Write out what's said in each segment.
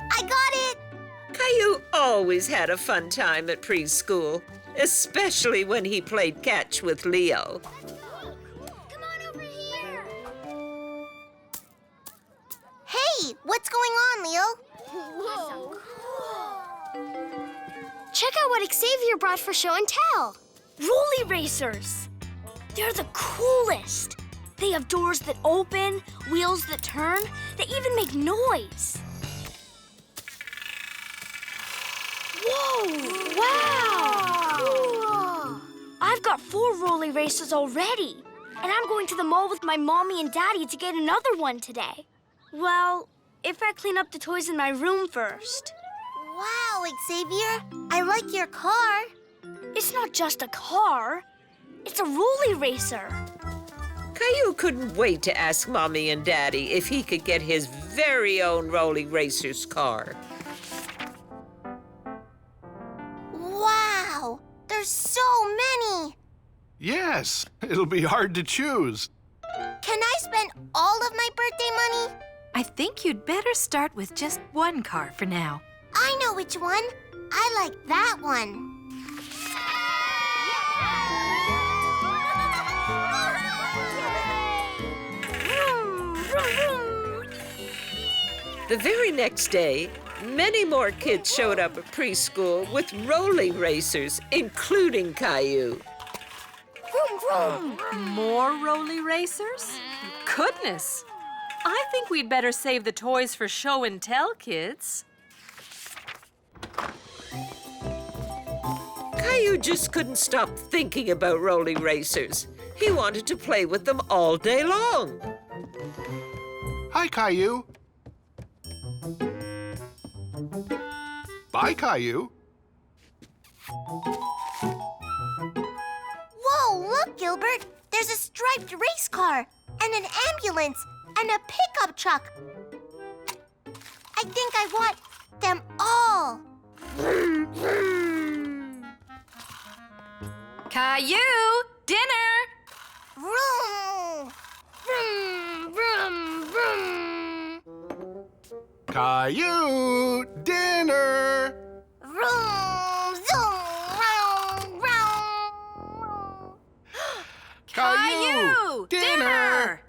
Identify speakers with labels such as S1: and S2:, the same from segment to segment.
S1: I got it!
S2: Caillou always had a fun time at preschool, especially when he played catch with Leo.
S1: Come on over here! Hey, what's going on, Leo? Whoa. Check out what Xavier brought for show and tell.
S3: Rollie Racers! They're the coolest! They have doors that open, wheels that turn, they even make noise. Whoa! Wow! Cool. I've got 4 Rollie Racers already, and I'm going to the mall with my mommy and daddy to get another one today. Well, if I clean up the toys in my room first.
S1: Wow, Xavier, I like your car.
S3: It's not just a car. It's a Rollie Racer.
S2: Caillou couldn't wait to ask Mommy and Daddy if he could get his very own Rollie Racers car.
S1: Wow, there's so many.
S4: Yes, it'll be hard to choose.
S1: Can I spend all of my birthday money?
S5: I think you'd better start with just one car for now.
S1: I know which one. I like that one.
S2: The very next day, many more kids showed up at preschool with Rollie Racers, including Caillou.
S1: Vroom, vroom.
S5: More Rollie Racers? Goodness! I think we'd better save the toys for show and tell, kids.
S2: Caillou just couldn't stop thinking about Rollie Racers. He wanted to play with them all day long.
S4: Hi, Caillou. Bye, Caillou.
S1: Whoa, look, Gilbert. There's a striped race car and an ambulance and a pickup truck. I think I want them all.
S5: Caillou, dinner!
S1: Vroom! Vroom, vroom, vroom.
S4: Caillou, dinner!
S1: Vroom, zoom, round, round.
S5: Caillou, dinner!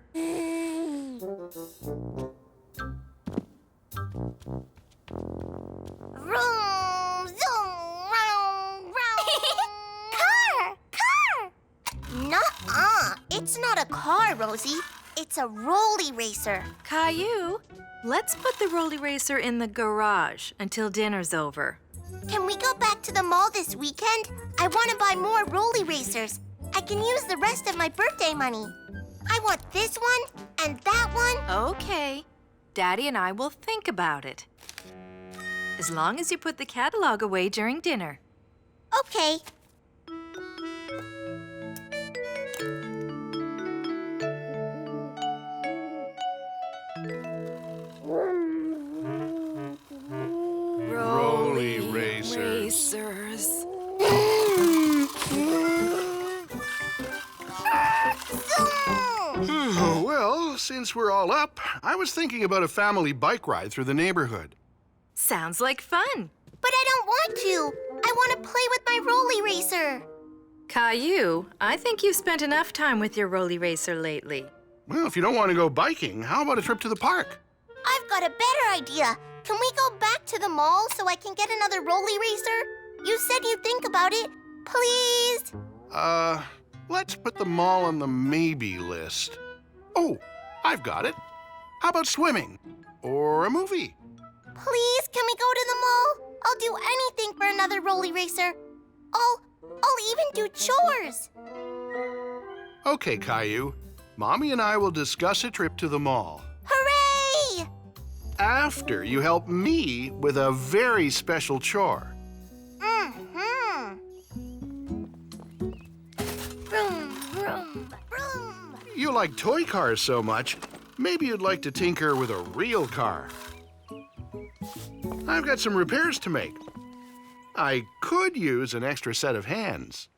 S1: Vroom, zoom, round, round. Car! Nuh-uh. It's not a car, Rosie. It's a Rollie Racer.
S5: Caillou, let's put the Rollie Racer in the garage until dinner's over.
S1: Can we go back to the mall this weekend? I want to buy more Rollie Racers. I can use the rest of my birthday money. I want this one and that one.
S5: Okay. Daddy and I will think about it. As long as you put the catalog away during dinner.
S1: Okay.
S4: Rollie Racers. Well, since we're all up, I was thinking about a family bike ride through the neighborhood.
S5: Sounds like fun.
S1: But I don't want to. I want to play with my Rollie Racer.
S5: Caillou, I think you've spent enough time with your Rollie Racer lately.
S4: Well, if you don't want to go biking, how about a trip to the park?
S1: I've got a better idea. Can we go back to the mall so I can get another Rollie Racer? You said you'd think about it. Please?
S4: Let's put the mall on the maybe list. Oh, I've got it. How about swimming? Or a movie?
S1: Please, can we go to the mall? I'll do anything for another Rollie Racer. I'll even do chores.
S4: Okay, Caillou. Mommy and I will discuss a trip to the mall.
S1: Hooray!
S4: After you help me with a very special chore.
S1: Mm-hmm. Vroom, vroom, vroom.
S4: You like toy cars so much, maybe you'd like to tinker with a real car. I've got some repairs to make. I could use an extra set of hands.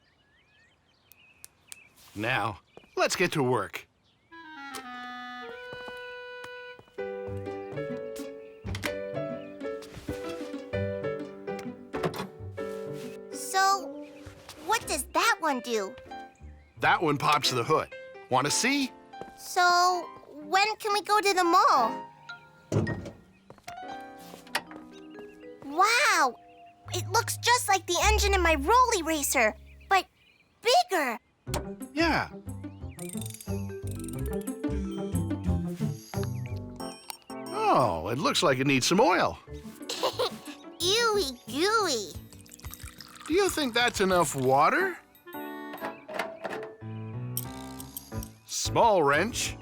S4: Now, let's get to work.
S1: So, what does that one do?
S4: That one pops the hood. Want to see?
S1: So, when can we go to the mall? Wow! It looks just like the engine in my Rollie Racer, but bigger.
S4: Yeah. Oh, it looks like it needs some oil.
S1: Ewy gooey.
S4: Do you think that's enough water? Small wrench.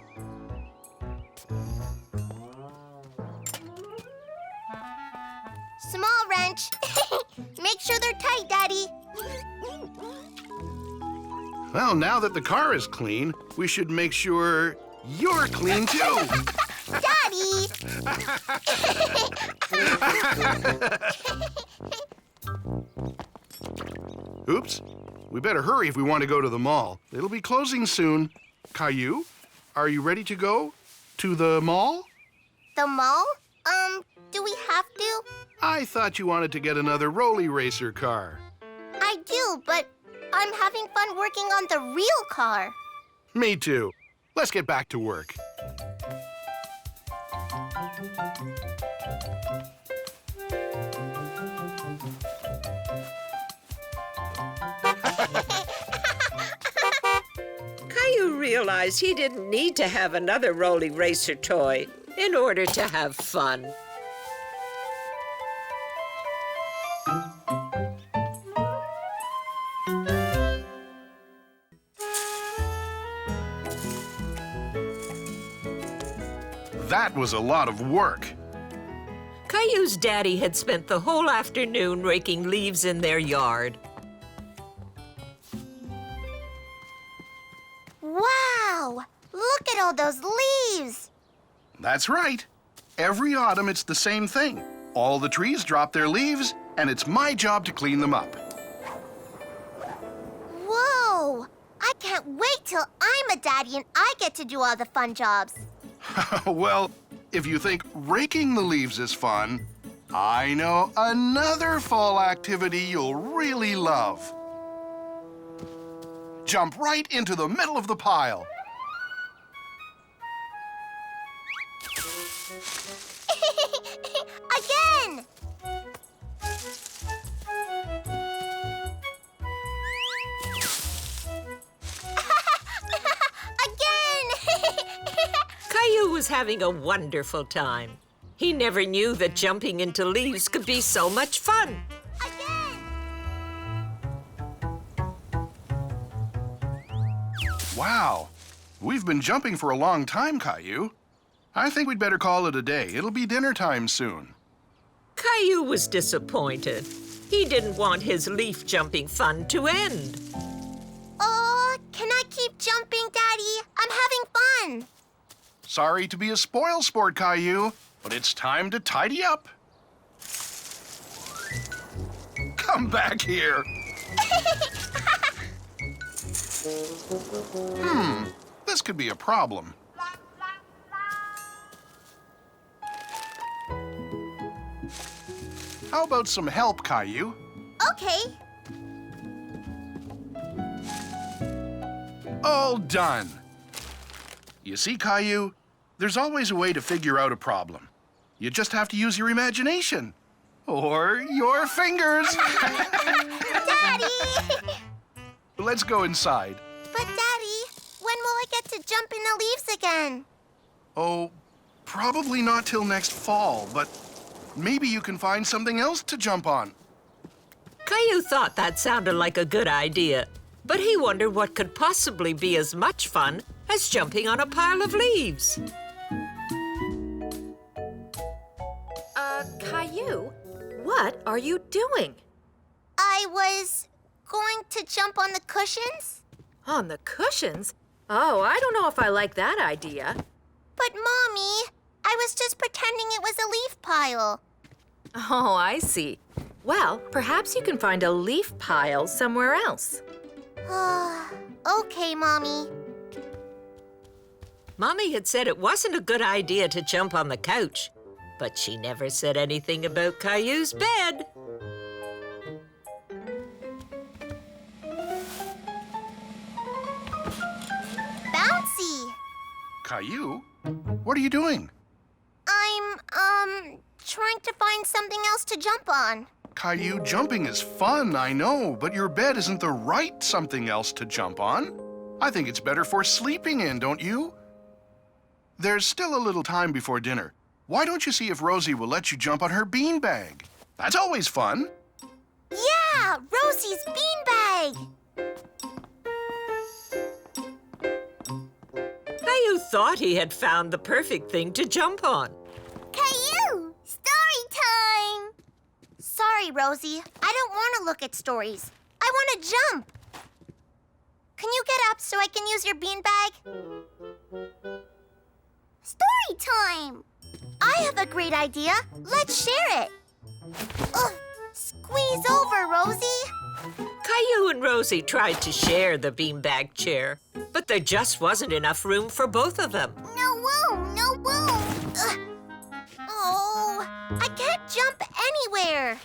S1: Small wrench. Make sure they're tight, Daddy.
S4: Well, now that the car is clean, we should make sure you're clean too.
S1: Daddy!
S4: Oops. We better hurry if we want to go to the mall. It'll be closing soon. Caillou, are you ready to go to the mall?
S1: The mall? Do we have to?
S4: I thought you wanted to get another Rollie Racer car.
S1: I do, but I'm having fun working on the real car.
S4: Me too. Let's get back to work.
S2: Caillou realized he didn't need to have another Rollie Racer toy in order to have fun.
S4: That was a lot of work.
S2: Caillou's daddy had spent the whole afternoon raking leaves in their yard.
S1: Wow! Look at all those leaves!
S4: That's right. Every autumn, it's the same thing. All the trees drop their leaves, and it's my job to clean them up.
S1: Whoa! I can't wait till I'm a daddy and I get to do all the fun jobs.
S4: Well, if you think raking the leaves is fun, I know another fall activity you'll really love. Jump right into the middle of the pile.
S1: Again!
S2: Caillou was having a wonderful time. He never knew that jumping into leaves could be so much fun.
S1: Again!
S4: Wow, we've been jumping for a long time, Caillou. I think we'd better call it a day. It'll be dinner time soon.
S2: Caillou was disappointed. He didn't want his leaf jumping fun to end.
S1: Oh, can I keep jumping, Daddy? I'm having fun.
S4: Sorry to be a spoil sport, Caillou, but it's time to tidy up. Come back here. This could be a problem. How about some help, Caillou?
S1: Okay.
S4: All done. You see, Caillou, there's always a way to figure out a problem. You just have to use your imagination. Or your fingers.
S1: Daddy!
S4: Let's go inside.
S1: But, Daddy, when will I get to jump in the leaves again?
S4: Oh, probably not till next fall, but maybe you can find something else to jump on.
S2: Caillou thought that sounded like a good idea, but he wondered what could possibly be as much fun as jumping on a pile of leaves.
S6: Caillou, what are you doing?
S1: I was going to jump on the cushions.
S6: On the cushions? Oh, I don't know if I like that idea.
S1: But, Mommy, I was just pretending it was a leaf pile.
S6: Oh, I see. Well, perhaps you can find a leaf pile somewhere else.
S1: Okay, Mommy.
S2: Mommy had said it wasn't a good idea to jump on the couch, but she never said anything about Caillou's bed.
S1: Bouncy!
S4: Caillou, what are you doing?
S1: I'm, trying to find something else to jump on.
S4: Caillou, jumping is fun, I know, but your bed isn't the right something else to jump on. I think it's better for sleeping in, don't you? There's still a little time before dinner. Why don't you see if Rosie will let you jump on her beanbag? That's always fun.
S1: Yeah, Rosie's beanbag!
S2: Caillou thought he had found the perfect thing to jump on.
S1: Caillou! Story time! Sorry, Rosie. I don't want to look at stories. I want to jump. Can you get up so I can use your beanbag? Story time! I have a great idea. Let's share it. Ugh, squeeze over, Rosie.
S2: Caillou and Rosie tried to share the beanbag chair, but there just wasn't enough room for both of them.
S1: No room, no room. Ugh. Oh, I can't jump anywhere.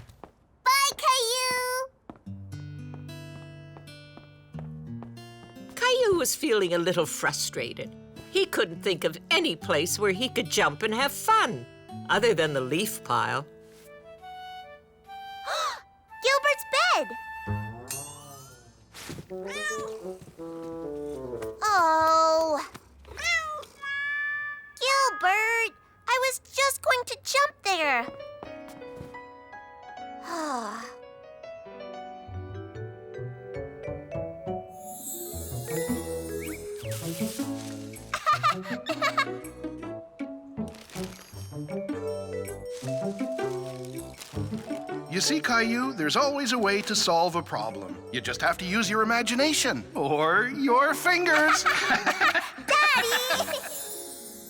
S1: Bye, Caillou.
S2: Caillou was feeling a little frustrated. He couldn't think of any place where he could jump and have fun, other than the leaf pile.
S1: Gilbert's bed. Oh. Gilbert, I was just going to jump there.
S4: You see, Caillou, there's always a way to solve a problem. You just have to use your imagination or your fingers.
S1: Daddy!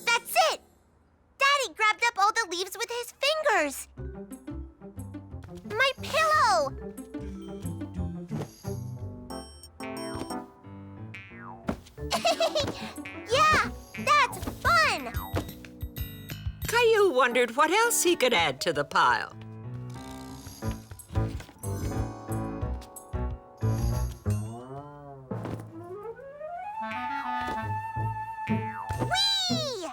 S1: That's it! Daddy grabbed up all the leaves with his fingers. My pillow! Yeah, that's fun!
S2: Caillou wondered what else he could add to the pile.
S1: Whee!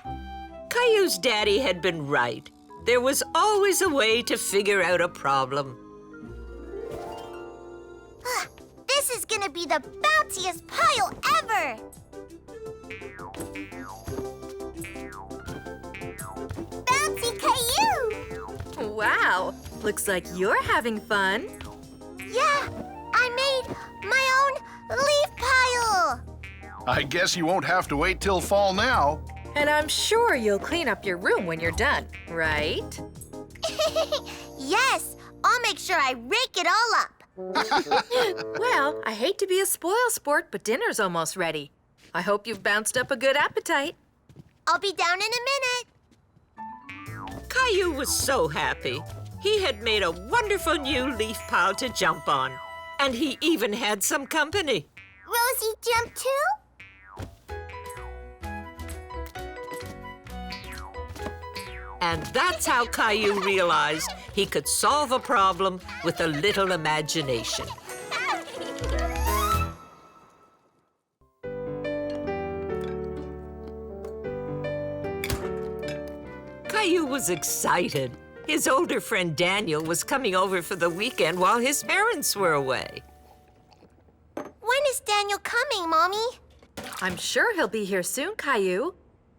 S2: Caillou's daddy had been right. There was always a way to figure out a problem.
S1: This is gonna be the bounciest pile ever! Bouncy Caillou!
S6: Wow, looks like you're having fun.
S1: Yeah, I made my own leaf pile!
S4: I guess you won't have to wait till fall now.
S6: And I'm sure you'll clean up your room when you're done, right?
S1: Yes, I'll make sure I rake it all up.
S6: Well, I hate to be a spoil sport, but dinner's almost ready. I hope you've bounced up a good appetite.
S1: I'll be down in a minute.
S2: Caillou was so happy. He had made a wonderful new leaf pile to jump on. And he even had some company.
S1: Rosie jumped too?
S2: And that's how Caillou realized he could solve a problem with a little imagination. Caillou was excited. His older friend Daniel was coming over for the weekend while his parents were away.
S1: When is Daniel coming, Mommy?
S6: I'm sure he'll be here soon, Caillou.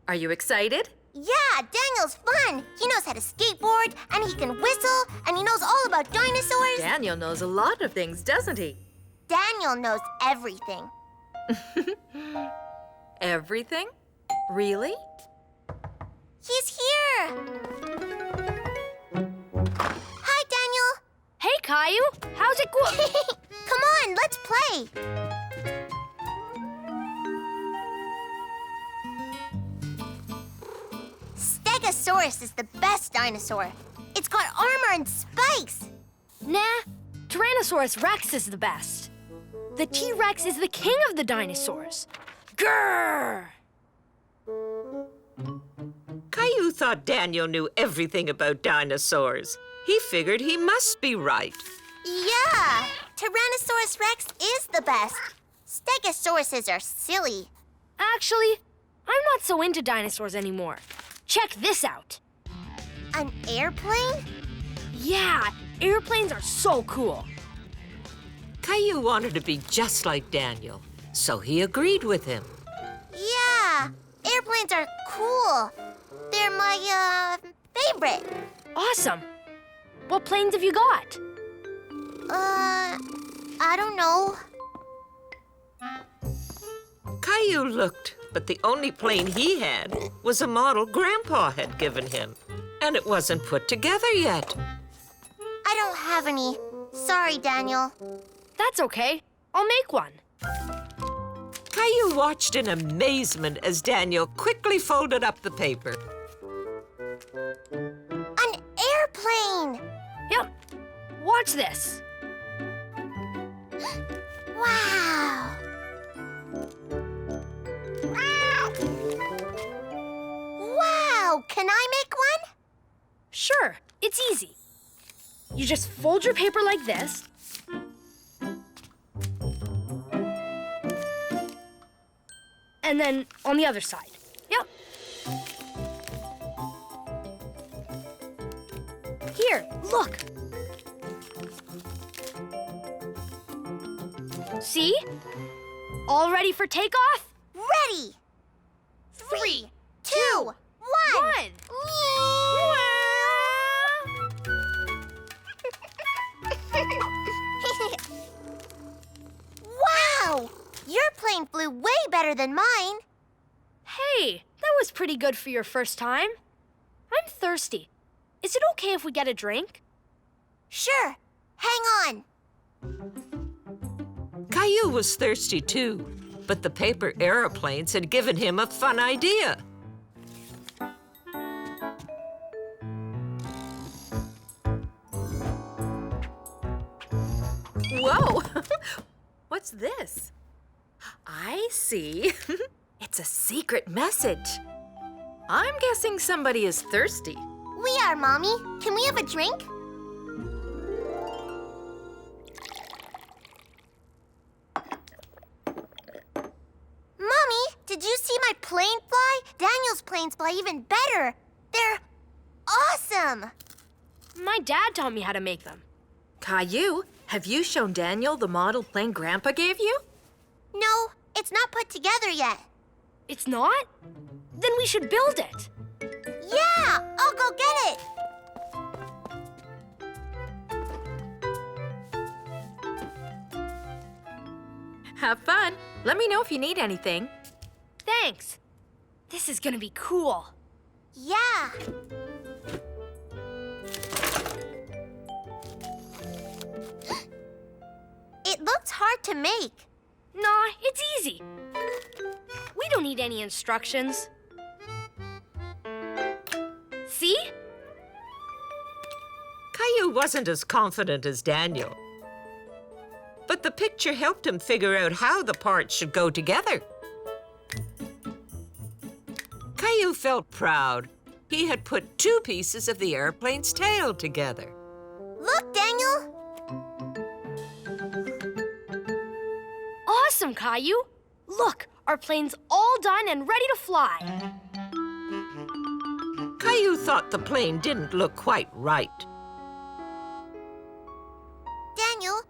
S6: Are you excited?
S1: Yeah, Daniel's fun. He knows how to skateboard, and he can whistle, and he knows all about dinosaurs.
S6: Daniel knows a lot of things, doesn't he?
S1: Daniel knows everything.
S6: Everything? Really?
S1: He's here. Hi, Daniel.
S3: Hey, Caillou. How's it going?
S1: Come on, let's play. Stegosaurus is the best dinosaur. It's got armor and spikes.
S3: Nah, Tyrannosaurus Rex is the best. the T-Rex is the king of the dinosaurs. Grrr!
S2: Caillou thought Daniel knew everything about dinosaurs. He figured he must be right.
S1: Yeah, Tyrannosaurus Rex is the best. Stegosauruses are silly.
S3: Actually, I'm not so into dinosaurs anymore. Check this out.
S1: An airplane?
S3: Yeah, airplanes are so cool.
S2: Caillou wanted to be just like Daniel, so he agreed with him.
S1: Yeah, airplanes are cool. They're my, favorite.
S3: Awesome. What planes have you got?
S1: I don't know.
S2: Caillou looked, but the only plane he had was a model Grandpa had given him, and it wasn't put together yet.
S1: I don't have any. Sorry, Daniel.
S3: That's okay. I'll make one.
S2: Caillou watched in amazement as Daniel quickly folded up the paper.
S1: An airplane!
S3: Yep. Watch this.
S1: Wow! Wow! Can I make one?
S3: Sure, it's easy. You just fold your paper like this. And then on the other side. Yep. Here, look. See? All ready for takeoff?
S1: Ready! 3, 2, 1! Wow! Your plane flew way better than mine.
S3: Hey, that was pretty good for your first time. I'm thirsty. Is it okay if we get a drink?
S1: Sure. Hang on.
S2: Caillou was thirsty too, but the paper aeroplanes had given him a fun idea.
S6: Whoa! What's this? I see. It's a secret message. I'm guessing somebody is thirsty.
S1: We are, Mommy. Can we have a drink? Mommy, did you see my plane fly? Daniel's planes fly even better. They're awesome.
S3: My dad taught me how to make them.
S6: Caillou, have you shown Daniel the model plane Grandpa gave you?
S1: No, it's not put together yet.
S3: It's not? Then we should build it.
S1: Yeah, I'll go get it.
S6: Have fun. Let me know if you need anything.
S3: Thanks. This is gonna be cool.
S1: Yeah. It looks hard to make.
S3: Nah, it's easy. We don't need any instructions. See?
S2: Caillou wasn't as confident as Daniel, but the picture helped him figure out how the parts should go together. Caillou felt proud. He had put 2 pieces of the airplane's tail together.
S1: Look, Daniel.
S3: Awesome, Caillou. Look, our plane's all done and ready to fly.
S2: Caillou thought the plane didn't look quite right.
S1: Daniel,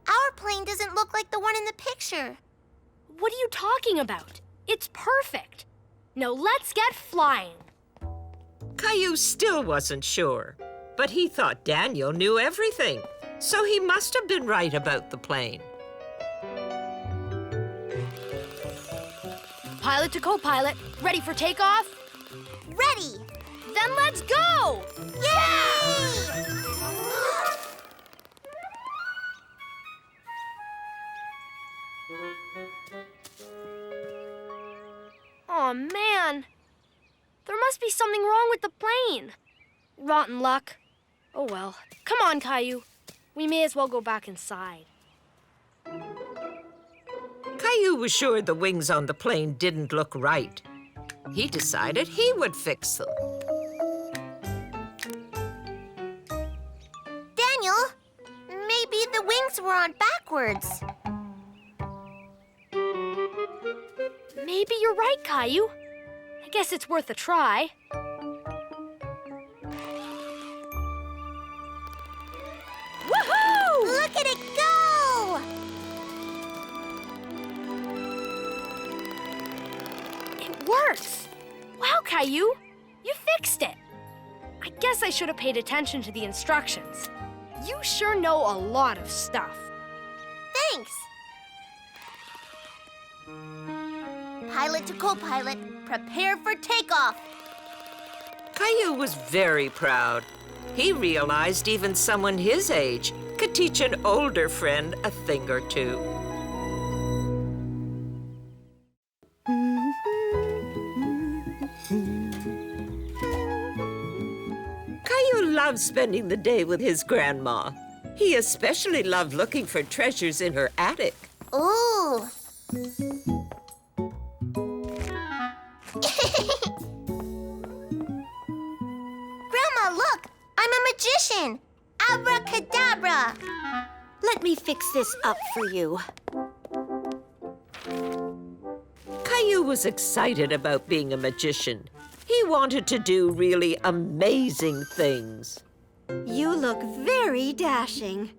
S1: our plane doesn't look like the one in the picture.
S3: What are you talking about? It's perfect. Now let's get flying.
S2: Caillou still wasn't sure, but he thought Daniel knew everything, so he must have been right about the plane.
S3: Pilot to co-pilot, ready for takeoff?
S1: Ready.
S3: Then let's go!
S1: Yay!
S3: Aw, man. There must be something wrong with the plane. Rotten luck. Oh well. Come on, Caillou. We may as well go back inside.
S2: Caillou was sure the wings on the plane didn't look right. He decided he would fix them.
S1: Daniel, maybe the wings were on backwards.
S3: Maybe you're right, Caillou. I guess it's worth a try. Woohoo!
S1: Look at it go!
S3: It works. Wow, Caillou, you fixed it. I guess I should have paid attention to the instructions. You sure know a lot of stuff.
S1: Thanks. Pilot to co-pilot, prepare for takeoff.
S2: Caillou was very proud. He realized even someone his age could teach an older friend a thing or two. Caillou loved spending the day with his grandma. He especially loved looking for treasures in her attic.
S1: Ooh. Grandma, look! I'm a magician! Abracadabra!
S7: Let me fix this up for you.
S2: Caillou was excited about being a magician. He wanted to do really amazing things.
S7: You look very dashing.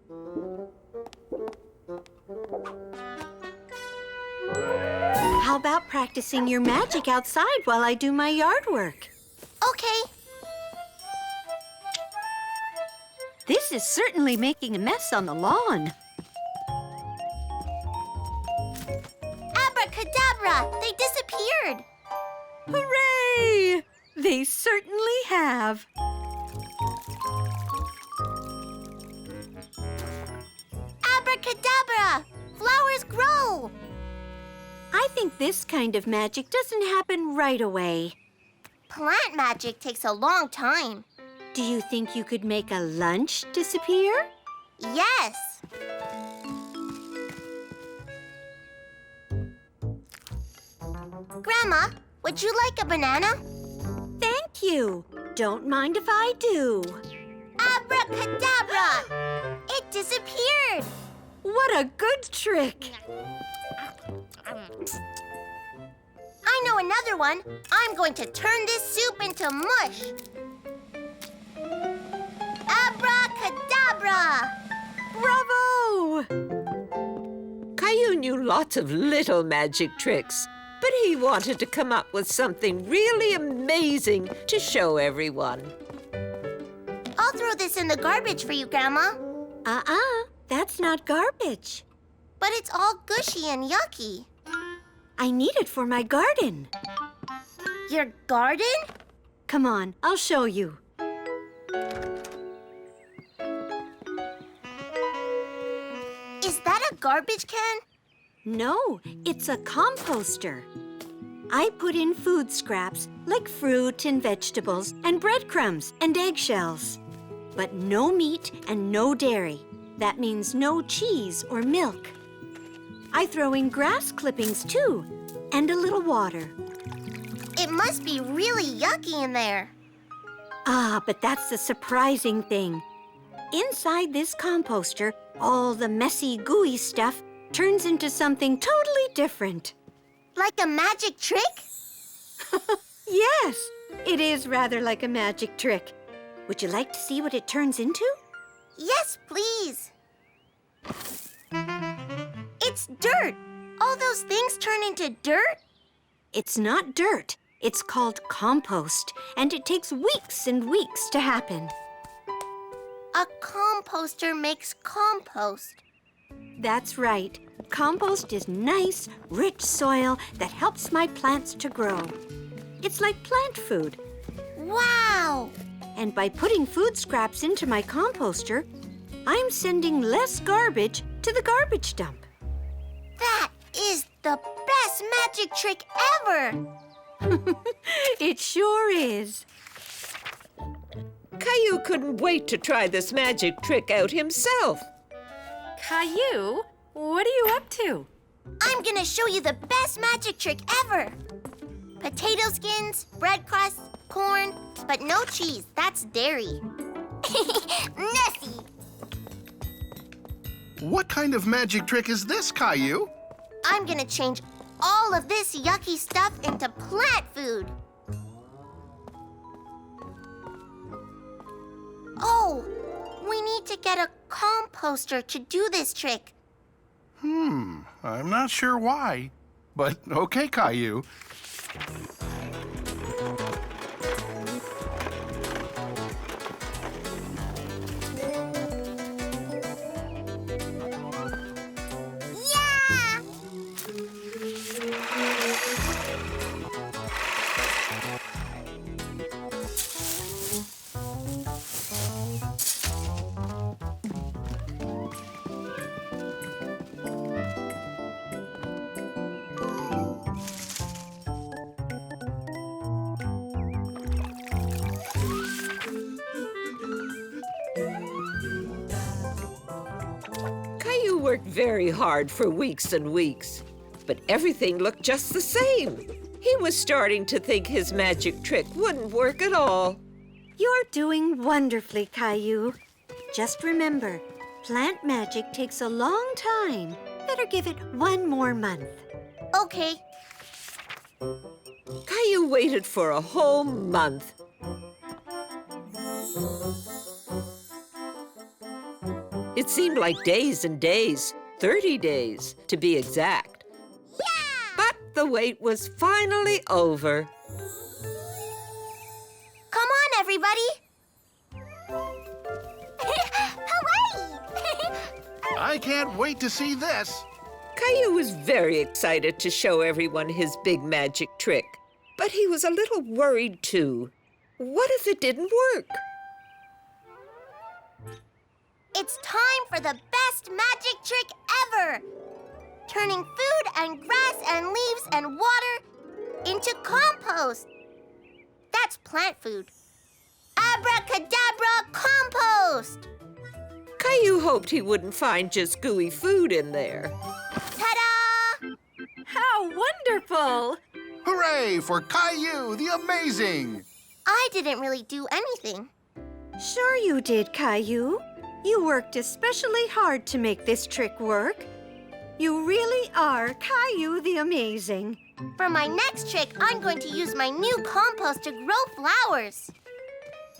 S7: How about practicing your magic outside while I do my yard work?
S1: Okay.
S7: This is certainly making a mess on the lawn.
S1: Abracadabra! They disappeared!
S7: Hooray! They certainly have.
S1: Abracadabra! Flowers grow!
S7: I think this kind of magic doesn't happen right away.
S1: Plant magic takes a long time.
S7: Do you think you could make a lunch disappear?
S1: Yes. Grandma, would you like a banana?
S7: Thank you. Don't mind if I do.
S1: Abracadabra! It disappeared!
S7: What a good trick.
S1: I know another one. I'm going to turn this soup into mush. Abracadabra!
S7: Bravo!
S2: Caillou knew lots of little magic tricks, but he wanted to come up with something really amazing to show everyone.
S1: I'll throw this in the garbage for you, Grandma.
S7: That's not garbage.
S1: But it's all gushy and yucky.
S7: I need it for my garden.
S1: Your garden?
S7: Come on, I'll show you.
S1: Is that a garbage can?
S7: No, it's a composter. I put in food scraps like fruit and vegetables and breadcrumbs and eggshells. But no meat and no dairy. That means no cheese or milk. I throw in grass clippings too, and a little water.
S1: It must be really yucky in there.
S7: But that's the surprising thing. Inside this composter, all the messy, gooey stuff turns into something totally different.
S1: Like a magic trick?
S7: Yes, it is rather like a magic trick. Would you like to see what it turns into?
S1: Yes, please. It's dirt. All those things turn into dirt?
S7: It's not dirt. It's called compost, and it takes weeks and weeks to happen.
S1: A composter makes compost.
S7: That's right. Compost is nice, rich soil that helps my plants to grow. It's like plant food.
S1: Wow!
S7: And by putting food scraps into my composter, I'm sending less garbage to the garbage dump.
S1: That is the best magic trick ever!
S7: It sure is.
S2: Caillou couldn't wait to try this magic trick out himself.
S6: Caillou, what are you up to?
S1: I'm gonna show you the best magic trick ever. Potato skins, bread crusts, corn, but no cheese. That's dairy. Nessie.
S4: What kind of magic trick is this, Caillou?
S1: I'm gonna change all of this yucky stuff into plant food. Oh, we need to get a composter to do this trick.
S4: I'm not sure why, but okay, Caillou.
S1: Yeah!
S2: Caillou worked very hard for weeks and weeks, but everything looked just the same. He was starting to think his magic trick wouldn't work at all.
S7: You're doing wonderfully, Caillou. Just remember, plant magic takes a long time. Better give it one more month.
S1: Okay.
S2: Caillou waited for a whole month. It seemed like days and days, 30 days to be exact.
S1: Yeah!
S2: But the wait was finally over.
S1: Come on, everybody. Hooray!
S4: I can't wait to see this.
S2: Caillou was very excited to show everyone his big magic trick, but he was a little worried too. What if it didn't work?
S1: It's time for the best magic trick ever! Turning food and grass and leaves and water into compost. That's plant food. Abracadabra compost!
S2: Caillou hoped he wouldn't find just gooey food in there.
S1: Ta-da!
S6: How wonderful!
S4: Hooray for Caillou the Amazing!
S1: I didn't really do anything.
S7: Sure you did, Caillou. You worked especially hard to make this trick work. You really are Caillou the Amazing.
S1: For my next trick, I'm going to use my new compost to grow flowers.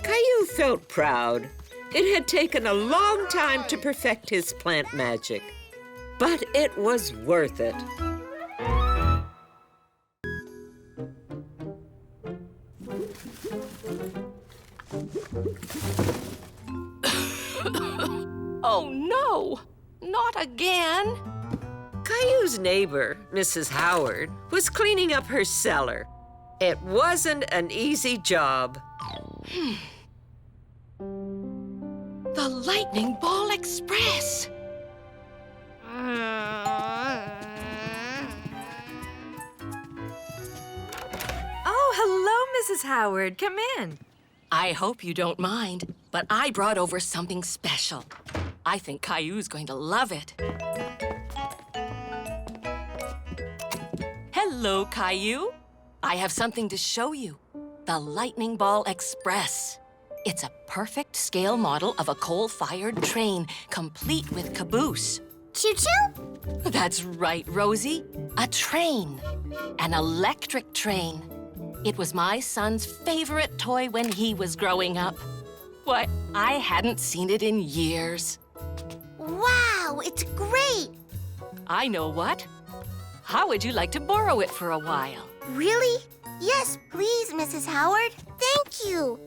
S2: Caillou felt proud. It had taken a long time to perfect his plant magic, but it was worth it.
S8: Oh, no! Not again!
S2: Caillou's neighbor, Mrs. Howard, was cleaning up her cellar. It wasn't an easy job.
S8: The Lightning Ball Express!
S6: Oh, hello, Mrs. Howard. Come in.
S8: I hope you don't mind, but I brought over something special. I think Caillou's going to love it. Hello, Caillou. I have something to show you. The Lightning Ball Express. It's a perfect scale model of a coal-fired train, complete with caboose.
S1: Choo-choo?
S8: That's right, Rosie. A train. An electric train. It was my son's favorite toy when he was growing up. Why, I hadn't seen it in years.
S1: Wow, it's great.
S8: I know what. How would you like to borrow it for a while?
S1: Really? Yes, please, Mrs. Howard. Thank you.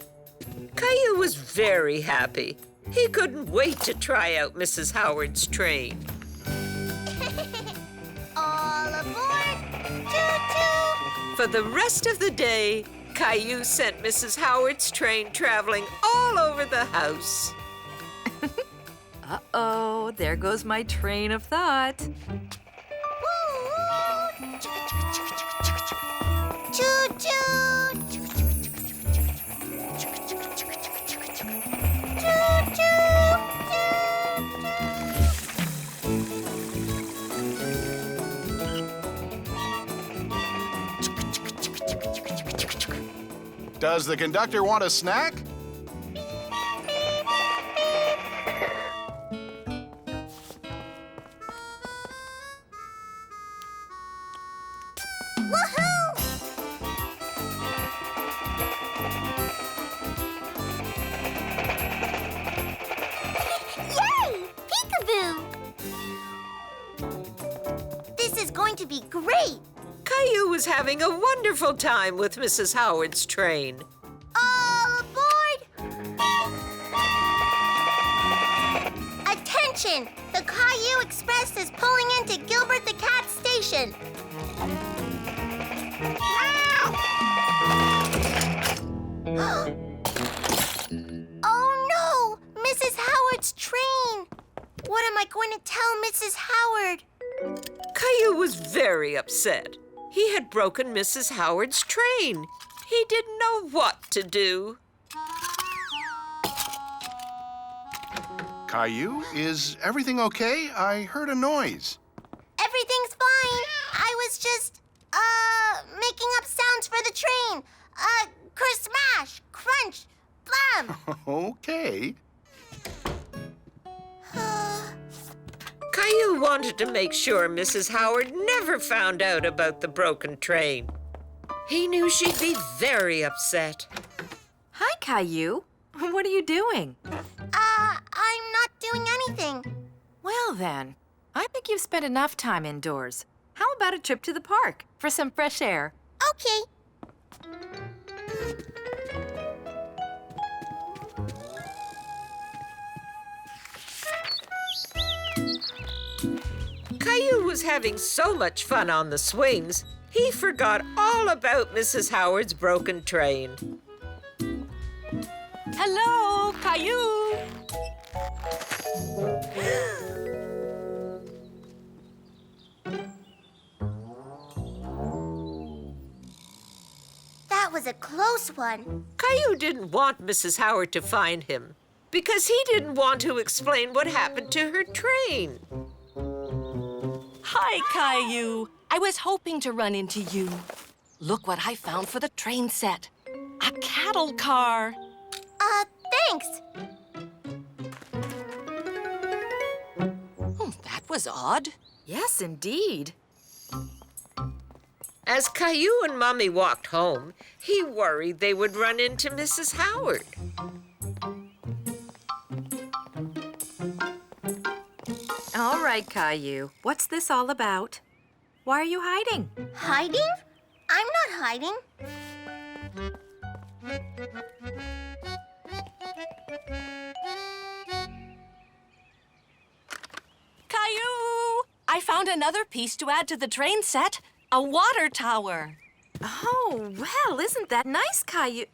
S2: Caillou was very happy. He couldn't wait to try out Mrs. Howard's train.
S1: All aboard! Choo-choo!
S2: For the rest of the day, Caillou sent Mrs. Howard's train traveling all over the house.
S6: Uh-oh, there goes my train of thought.
S1: Choo-choo! Choo-choo!
S4: Does the conductor want a snack?
S1: Woohoo! Yay! Peekaboo! This is going to be great!
S2: Caillou was having a wonderful time with Mrs. Howard's train.
S1: All aboard! Attention! The Caillou Express is pulling into Gilbert the Cat Station. Oh no! Mrs. Howard's train! What am I going to tell Mrs. Howard?
S2: Caillou was very upset. He had broken Mrs. Howard's train. He didn't know what to do.
S4: Caillou, is everything okay? I heard a noise.
S1: Everything's fine. I was just, making up sounds for the train. Smash, crunch, blam.
S4: Okay.
S2: Caillou wanted to make sure Mrs. Howard never found out about the broken train. He knew she'd be very upset.
S6: Hi, Caillou. What are you doing?
S1: I'm not doing anything.
S6: Well, then, I think you've spent enough time indoors. How about a trip to the park for some fresh air?
S1: Okay.
S2: Caillou was having so much fun on the swings, he forgot all about Mrs. Howard's broken train.
S8: Hello, Caillou.
S1: That was a close one.
S2: Caillou didn't want Mrs. Howard to find him because he didn't want to explain what happened to her train.
S8: Hi, Caillou. I was hoping to run into you. Look what I found for the train set. A cattle car.
S1: Thanks.
S8: That was odd.
S6: Yes, indeed.
S2: As Caillou and Mommy walked home, he worried they would run into Mrs. Howard.
S6: All right, Caillou. What's this all about? Why are you hiding?
S1: Hiding? I'm not hiding.
S8: Caillou! I found another piece to add to the train set. A water tower.
S6: Oh, well, isn't that nice, Caillou?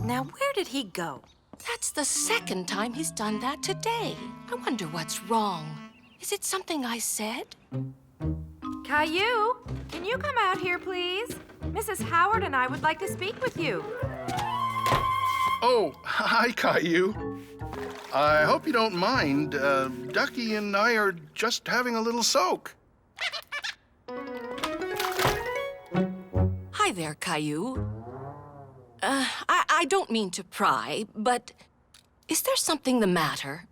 S6: Now, where did he go?
S8: That's the second time he's done that today. I wonder what's wrong. Is it something I said?
S6: Caillou, can you come out here, please? Mrs. Howard and I would like to speak with you.
S4: Oh, hi, Caillou. I hope you don't mind. Ducky and I are just having a little soak.
S8: Hi there, Caillou. I don't mean to pry, but is there something the matter?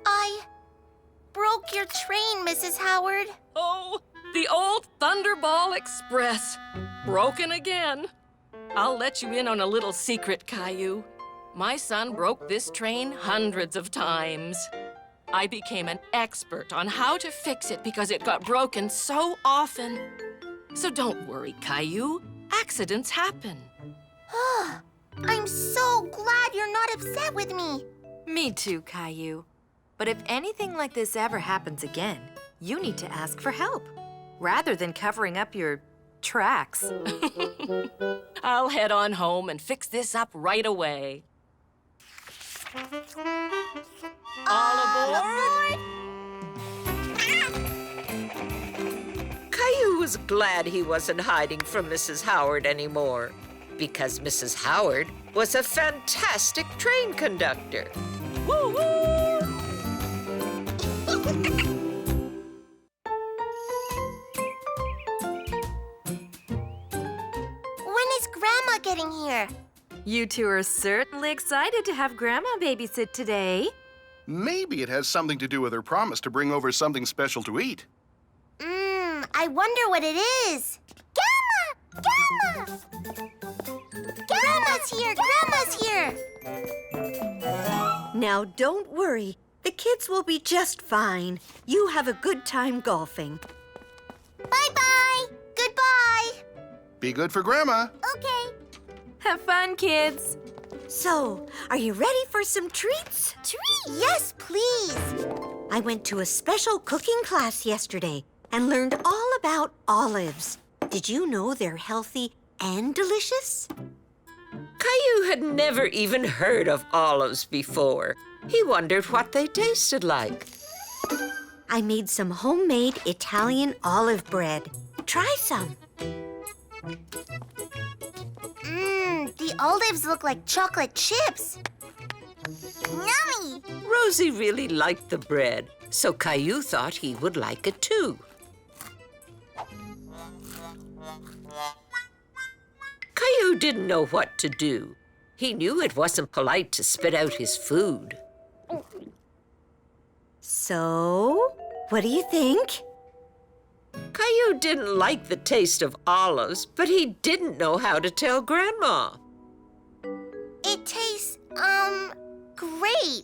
S1: I broke your train, Mrs. Howard.
S8: Oh, the old Thunderball Express. Broken again. I'll let you in on a little secret, Caillou. My son broke this train hundreds of times. I became an expert on how to fix it because it got broken so often. So don't worry, Caillou. Accidents happen.
S1: I'm so glad you're not upset with me.
S6: Me too, Caillou. But if anything like this ever happens again, you need to ask for help, rather than covering up your tracks.
S8: I'll head on home and fix this up right away. All aboard!
S2: Caillou was glad he wasn't hiding from Mrs. Howard anymore because Mrs. Howard was a fantastic train conductor.
S8: Woo-woo!
S1: getting here?
S6: You two are certainly excited to have Grandma babysit today.
S4: Maybe it has something to do with her promise to bring over something special to eat.
S1: I wonder what it is. Grandma! Grandma's here! Grandma's here!
S7: Now, don't worry. The kids will be just fine. You have a good time golfing.
S1: Bye-bye! Goodbye!
S4: Be good for Grandma.
S1: Okay.
S6: Have fun, kids.
S7: So, are you ready for some treats?
S1: Treat! Yes, please!
S7: I went to a special cooking class yesterday and learned all about olives. Did you know they're healthy and delicious?
S2: Caillou had never even heard of olives before. He wondered what they tasted like.
S7: I made some homemade Italian olive bread. Try some.
S1: The olives look like chocolate chips. Yummy!
S2: Rosie really liked the bread, so Caillou thought he would like it too. Caillou didn't know what to do. He knew it wasn't polite to spit out his food.
S7: So, what do you think?
S2: Caillou didn't like the taste of olives, but he didn't know how to tell Grandma.
S1: It tastes, great.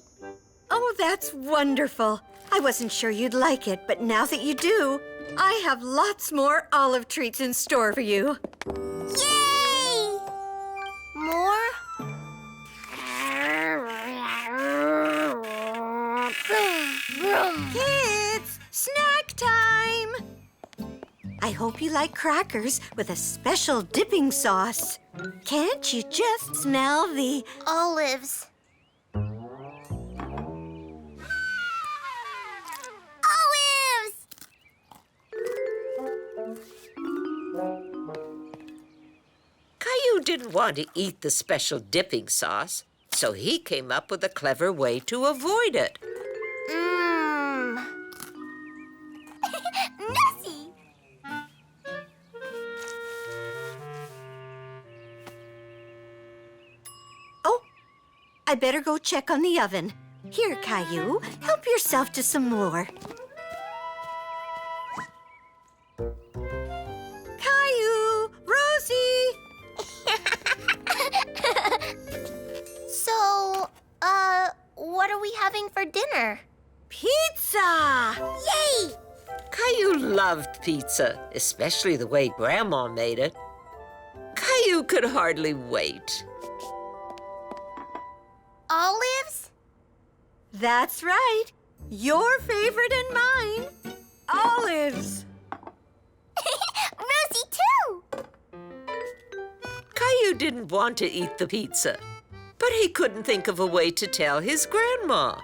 S7: Oh, that's wonderful. I wasn't sure you'd like it, but now that you do, I have lots more olive treats in store for you.
S1: Yay! More?
S7: Kids, snack time! I hope you like crackers with a special dipping sauce. Can't you just smell the...
S1: Olives. Olives!
S2: Caillou didn't want to eat the special dipping sauce, so he came up with a clever way to avoid it.
S1: Messy!
S7: Oh, I better go check on the oven. Here, Caillou, help yourself to some more. Caillou! Rosie!
S1: So, what are we having for dinner?
S7: Pizza!
S1: Yay!
S2: Caillou loved pizza, especially the way Grandma made it. Caillou could hardly wait.
S1: Olives?
S7: That's right. Your favorite and mine. Olives.
S1: Rosie, too!
S2: Caillou didn't want to eat the pizza, but he couldn't think of a way to tell his grandma.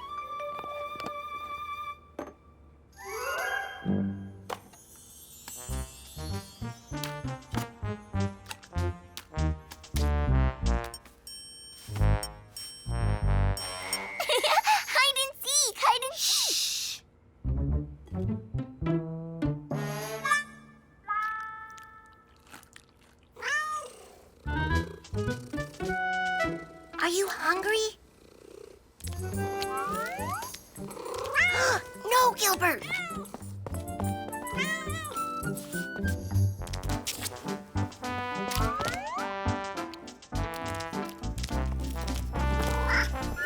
S1: Hide and seek! Hide and seek! Are you hungry? No, Gilbert!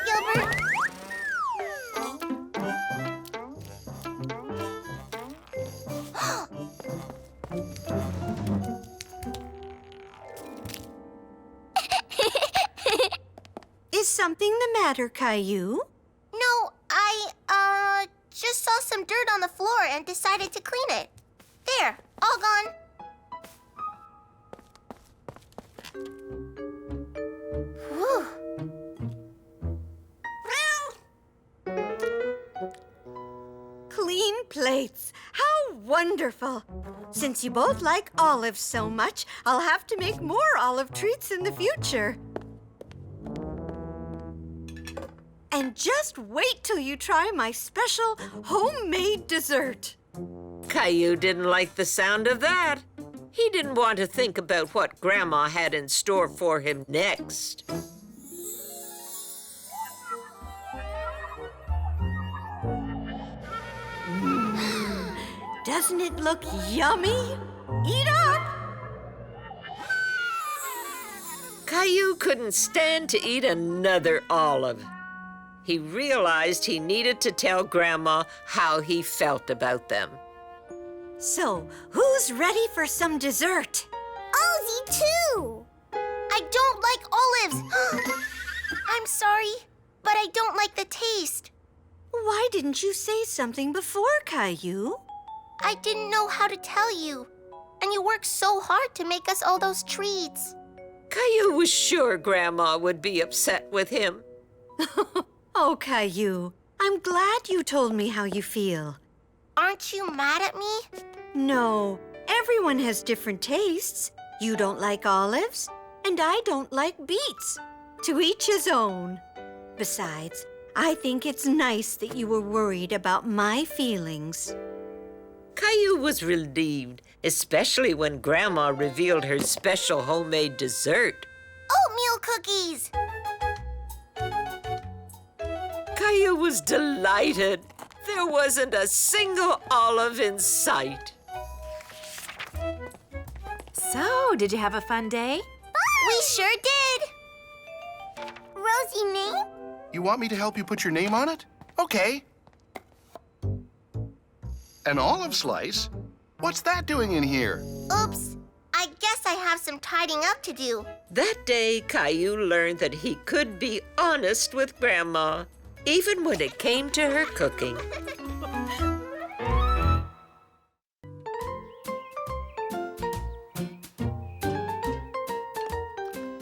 S1: Gilbert!
S7: Is something the matter, Caillou?
S1: No, I, just saw some dirt on the floor and decided to clean it. There, all gone. Whew.
S7: Clean plates. How wonderful. Since you both like olives so much, I'll have to make more olive treats in the future. And just wait till you try my special homemade dessert.
S2: Caillou didn't like the sound of that. He didn't want to think about what Grandma had in store for him next.
S7: Doesn't it look yummy? Eat up!
S2: Caillou couldn't stand to eat another olive. He realized he needed to tell Grandma how he felt about them.
S7: So, who's ready for some dessert?
S1: Ozzy, too! I don't like olives. I'm sorry, but I don't like the taste.
S7: Why didn't you say something before, Caillou?
S1: I didn't know how to tell you. And you worked so hard to make us all those treats.
S2: Caillou was sure Grandma would be upset with him.
S7: Oh, Caillou, I'm glad you told me how you feel.
S1: Aren't you mad at me?
S7: No, everyone has different tastes. You don't like olives, and I don't like beets. To each his own. Besides, I think it's nice that you were worried about my feelings.
S2: Caillou was relieved, especially when Grandma revealed her special homemade dessert.
S1: Oatmeal cookies!
S2: Caillou was delighted. There wasn't a single olive in sight.
S6: So, did you have a fun day?
S1: We sure did! Rosie, name?
S4: You want me to help you put your name on it? Okay. An olive slice? What's that doing in here?
S1: Oops. I guess I have some tidying up to do.
S2: That day, Caillou learned that he could be honest with Grandma, even when it came to her cooking.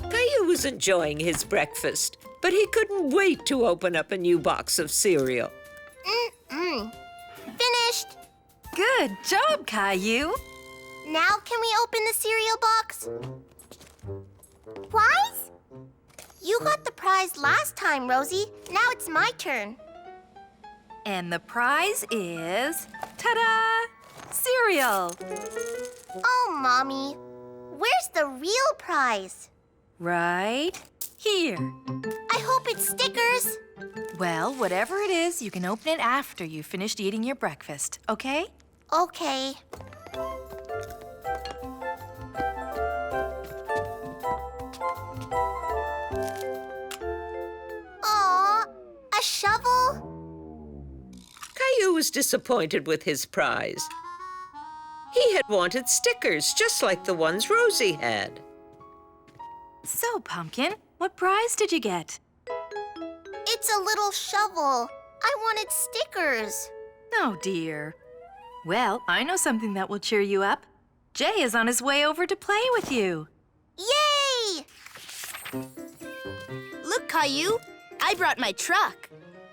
S2: Caillou was enjoying his breakfast, but he couldn't wait to open up a new box of cereal.
S1: Finished.
S6: Good job, Caillou.
S1: Now can we open the cereal box? Prize? You got the prize last time, Rosie. Now it's my turn.
S6: And the prize is, ta-da, cereal.
S1: Oh, Mommy. Where's the real prize?
S6: Right here.
S1: I hope it's stickers.
S6: Well, whatever it is, you can open it after you've finished eating your breakfast, okay?
S1: Okay. Aw, a shovel?
S2: Caillou was disappointed with his prize. He had wanted stickers just like the ones Rosie had.
S6: So, Pumpkin, what prize did you get?
S1: It's a little shovel. I wanted stickers.
S6: Oh, dear. Well, I know something that will cheer you up. Jay is on his way over to play with you.
S1: Yay!
S3: Look, Caillou, I brought my truck.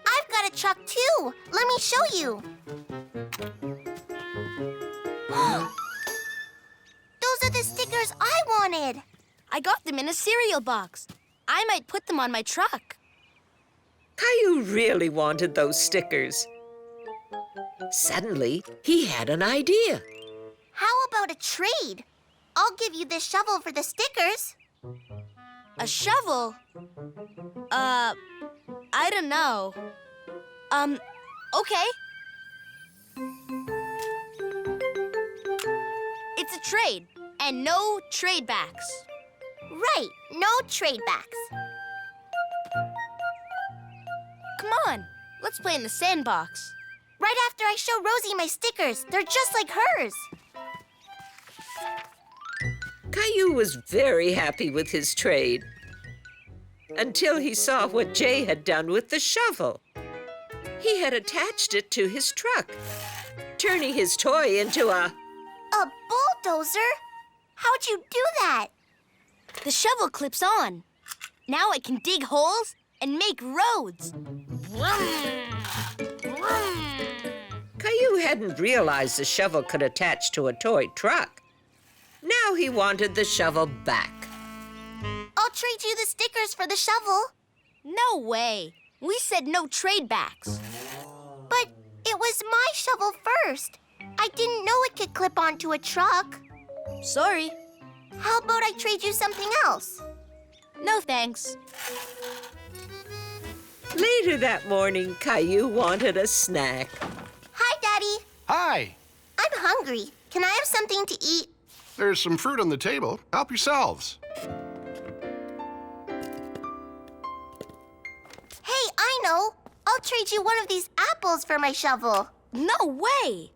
S1: I've got a truck too. Let me show you. Those are the stickers I wanted.
S3: I got them in a cereal box. I might put them on my truck.
S2: Caillou really wanted those stickers. Suddenly, he had an idea.
S1: How about a trade? I'll give you this shovel for the stickers.
S3: A shovel? I don't know. Okay. It's a trade, and no trade backs.
S1: Right, no trade backs.
S3: Come on, let's play in the sandbox.
S1: Right after I show Rosie my stickers. They're just like hers.
S2: Caillou was very happy with his trade until he saw what Jay had done with the shovel. He had attached it to his truck, turning his toy into a
S1: bulldozer? How'd you do that?
S3: The shovel clips on. Now I can dig holes and make roads.
S2: Caillou hadn't realized the shovel could attach to a toy truck. Now he wanted the shovel back.
S1: I'll trade you the stickers for the shovel.
S3: No way. We said no trade backs.
S1: But it was my shovel first. I didn't know it could clip onto a truck.
S3: Sorry.
S1: How about I trade you something else?
S3: No thanks.
S2: Later that morning, Caillou wanted a snack.
S1: Hi, Daddy.
S4: Hi.
S1: I'm hungry. Can I have something to eat?
S4: There's some fruit on the table. Help yourselves.
S1: Hey, I know. I'll trade you one of these apples for my shovel.
S3: No way!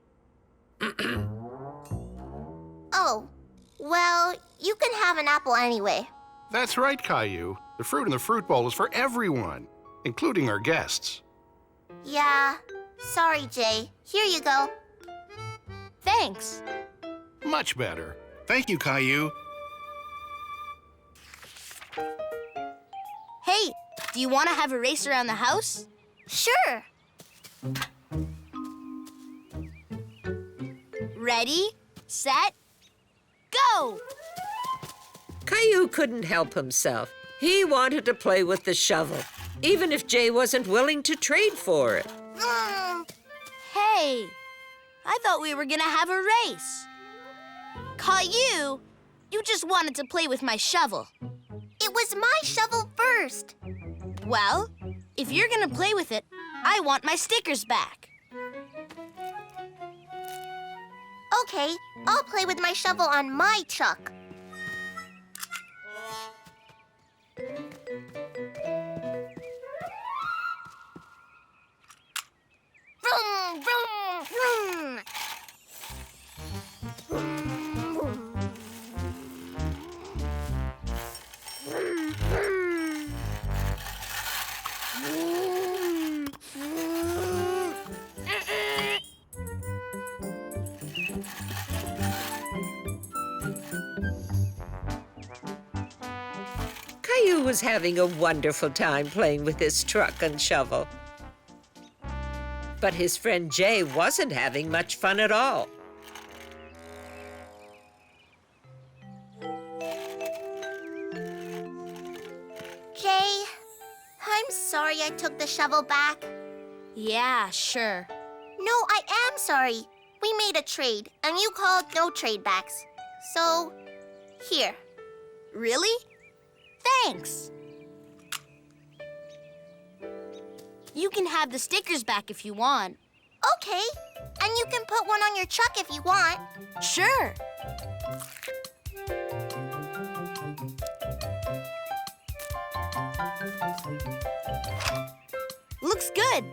S1: Oh, well, you can have an apple anyway.
S4: That's right, Caillou. The fruit in the fruit bowl is for everyone, including our guests.
S1: Yeah, sorry, Jay. Here you go.
S3: Thanks.
S4: Much better. Thank you, Caillou.
S3: Hey, do you want to have a race around the house?
S1: Sure.
S3: Ready, set, go!
S2: Caillou couldn't help himself. He wanted to play with the shovel, even if Jay wasn't willing to trade for it.
S3: Hey, I thought we were gonna have a race. Caillou, you just wanted to play with my shovel.
S1: It was my shovel first.
S3: Well, if you're gonna play with it, I want my stickers back.
S1: Okay, I'll play with my shovel on my truck. Vroom, vroom, vroom.
S2: Caillou was having a wonderful time playing with his truck and shovel. But his friend Jay wasn't having much fun at all.
S1: Jay, I'm sorry I took the shovel back.
S3: Yeah, sure.
S1: No, I am sorry. We made a trade, and you called no trade backs. So, here.
S3: Really? Thanks. You can have the stickers back if you want.
S1: Okay, and you can put one on your truck if you want.
S3: Sure. Looks good.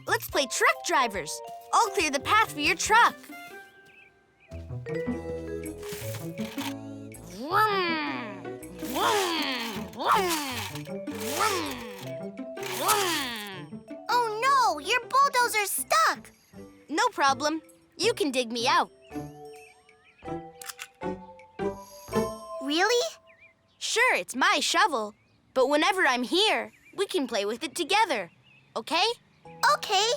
S3: Let's play truck drivers. I'll clear the path for your truck. Vroom, vroom, vroom, vroom, vroom.
S1: Oh no, your bulldozer's stuck.
S3: No problem. You can dig me out.
S1: Really?
S3: Sure, it's my shovel. But whenever I'm here, we can play with it together. Okay?
S1: Okay.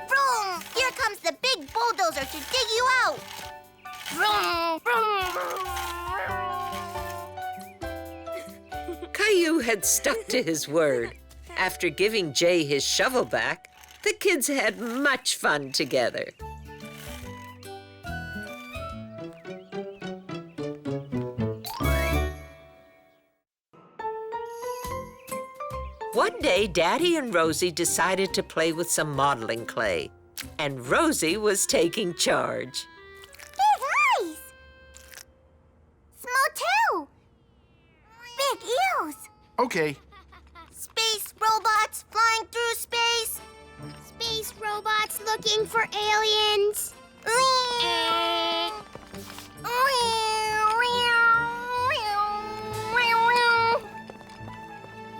S1: Vroom! Here comes the big bulldozer to dig you out. Vroom, vroom, vroom.
S2: Caillou had stuck to his word. After giving Jay his shovel back, the kids had much fun together. One day, Daddy and Rosie decided to play with some modeling clay, and Rosie was taking charge.
S1: Big eyes. Small tail. Big ears.
S4: Okay.
S1: Space robots flying through space. Space robots looking for aliens.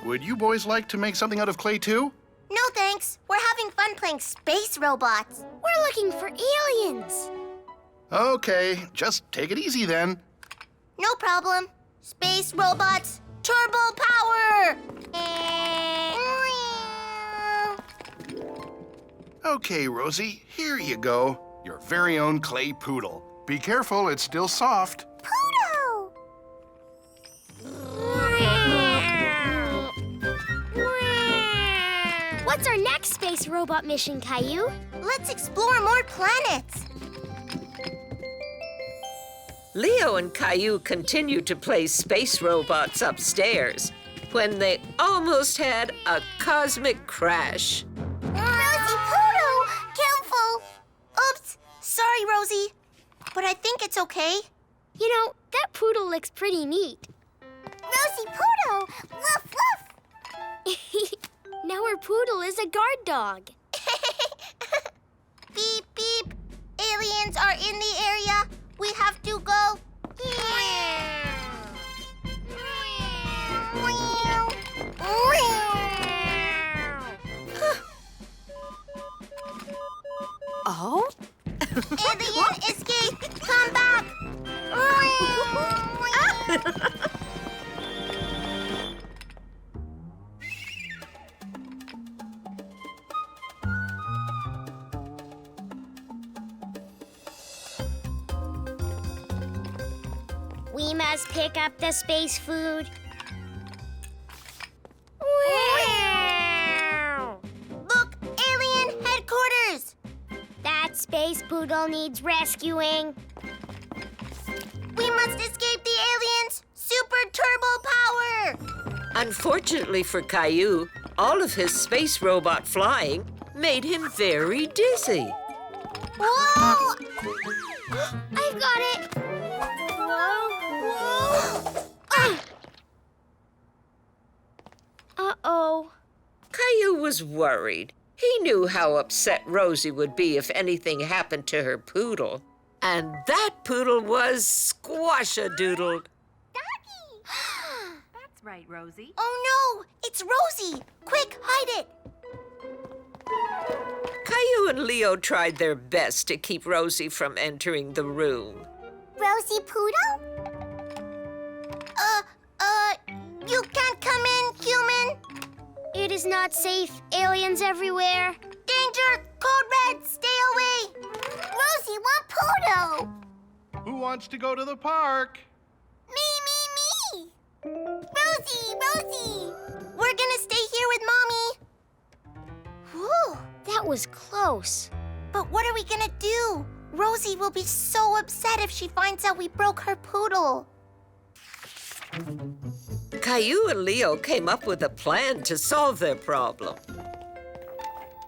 S4: Would you boys like to make something out of clay too?
S1: No thanks. We're having fun playing space robots. We're looking for aliens.
S4: Okay, just take it easy then.
S1: No problem. Space robots, turbo power!
S4: Okay, Rosie, here you go. Your very own clay poodle. Be careful, it's still soft.
S1: Poodle!
S3: What's our next space robot mission, Caillou?
S1: Let's explore more planets.
S2: Leo and Caillou continued to play space robots upstairs when they almost had a cosmic crash.
S1: Rosie Poodle! Careful! Oops! Sorry, Rosie. But I think it's okay.
S3: You know, that poodle looks pretty neat.
S1: Rosie Poodle! Woof, woof!
S3: Now our poodle is a guard dog.
S1: Beep, beep. Aliens are in the area. We have to go.
S6: Oh?
S1: Alien escape! Come back!
S3: We must pick up the space food.
S1: Look, alien headquarters!
S3: That space poodle needs rescuing.
S1: We must escape the aliens! Super turbo power!
S2: Unfortunately for Caillou, all of his space robot flying made him very dizzy.
S1: Whoa!
S3: I've got it. Uh-oh.
S2: Caillou was worried. He knew how upset Rosie would be if anything happened to her poodle. And that poodle was squash-a-doodled.
S6: That's right, Rosie.
S1: Oh no! It's Rosie! Quick, hide it!
S2: Caillou and Leo tried their best to keep Rosie from entering the room.
S1: Rosie Poodle? You can't come in, human!
S3: It is not safe. Aliens everywhere.
S1: Danger! Code red! Stay away! Rosie, want Poodle?
S4: Who wants to go to the park?
S1: Me! Rosie! We're gonna stay here with Mommy. Whew.
S3: That was close.
S1: But what are we gonna do? Rosie will be so upset if she finds out we broke her poodle.
S2: Caillou and Leo came up with a plan to solve their problem.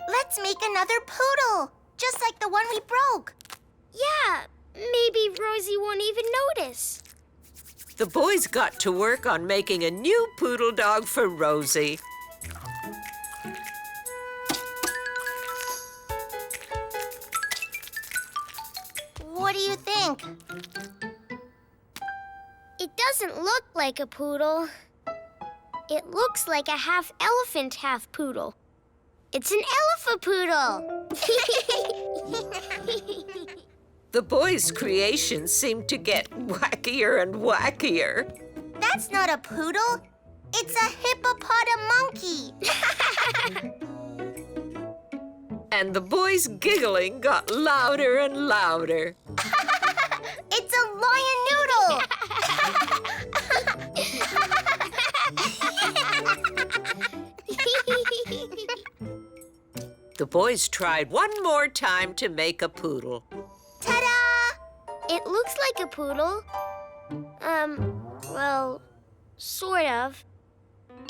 S1: Let's make another poodle, just like the one we broke.
S3: Yeah, maybe Rosie won't even notice.
S2: The boys got to work on making a new poodle dog for Rosie.
S1: What do you think?
S3: It doesn't look like a poodle. It looks like a half elephant, half poodle. It's an elephant-poodle.
S2: The boys' creations seemed to get wackier and wackier.
S1: That's not a poodle. It's a hippopotamonkey.
S2: And the boys' giggling got louder and louder.
S1: It's a lion noodle.
S2: The boys tried one more time to make a poodle.
S1: Ta-da!
S3: It looks like a poodle. Well, sort of.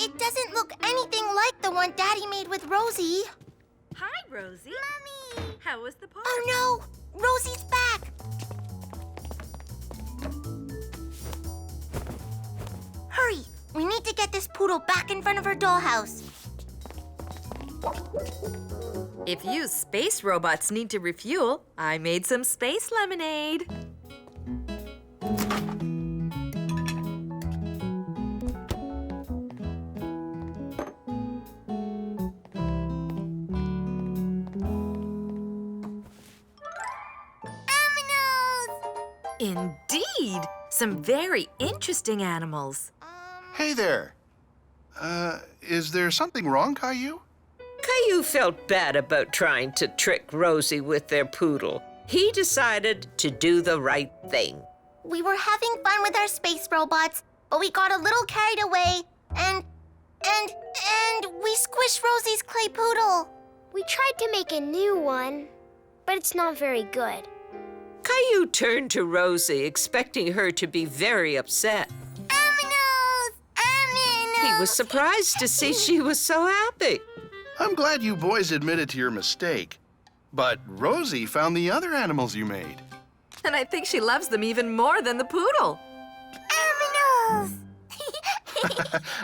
S1: It doesn't look anything like the one Daddy made with Rosie.
S6: Hi, Rosie. Mommy! How was the park?
S1: Oh no! Rosie's back! Hurry! We need to get this poodle back in front of her dollhouse.
S6: If you space robots need to refuel, I made some space lemonade. Indeed! Some very interesting animals.
S4: Hey there. Is there something wrong, Caillou?
S2: Caillou felt bad about trying to trick Rosie with their poodle. He decided to do the right thing.
S1: We were having fun with our space robots, but we got a little carried away, and And we squished Rosie's clay poodle.
S3: We tried to make a new one, but it's not very good.
S2: Caillou turned to Rosie, expecting her to be very upset.
S1: Aminos! Aminos!
S2: He was surprised to see she was so happy.
S4: I'm glad you boys admitted to your mistake. But Rosie found the other animals you made.
S6: And I think she loves them even more than the poodle.
S1: Aminos!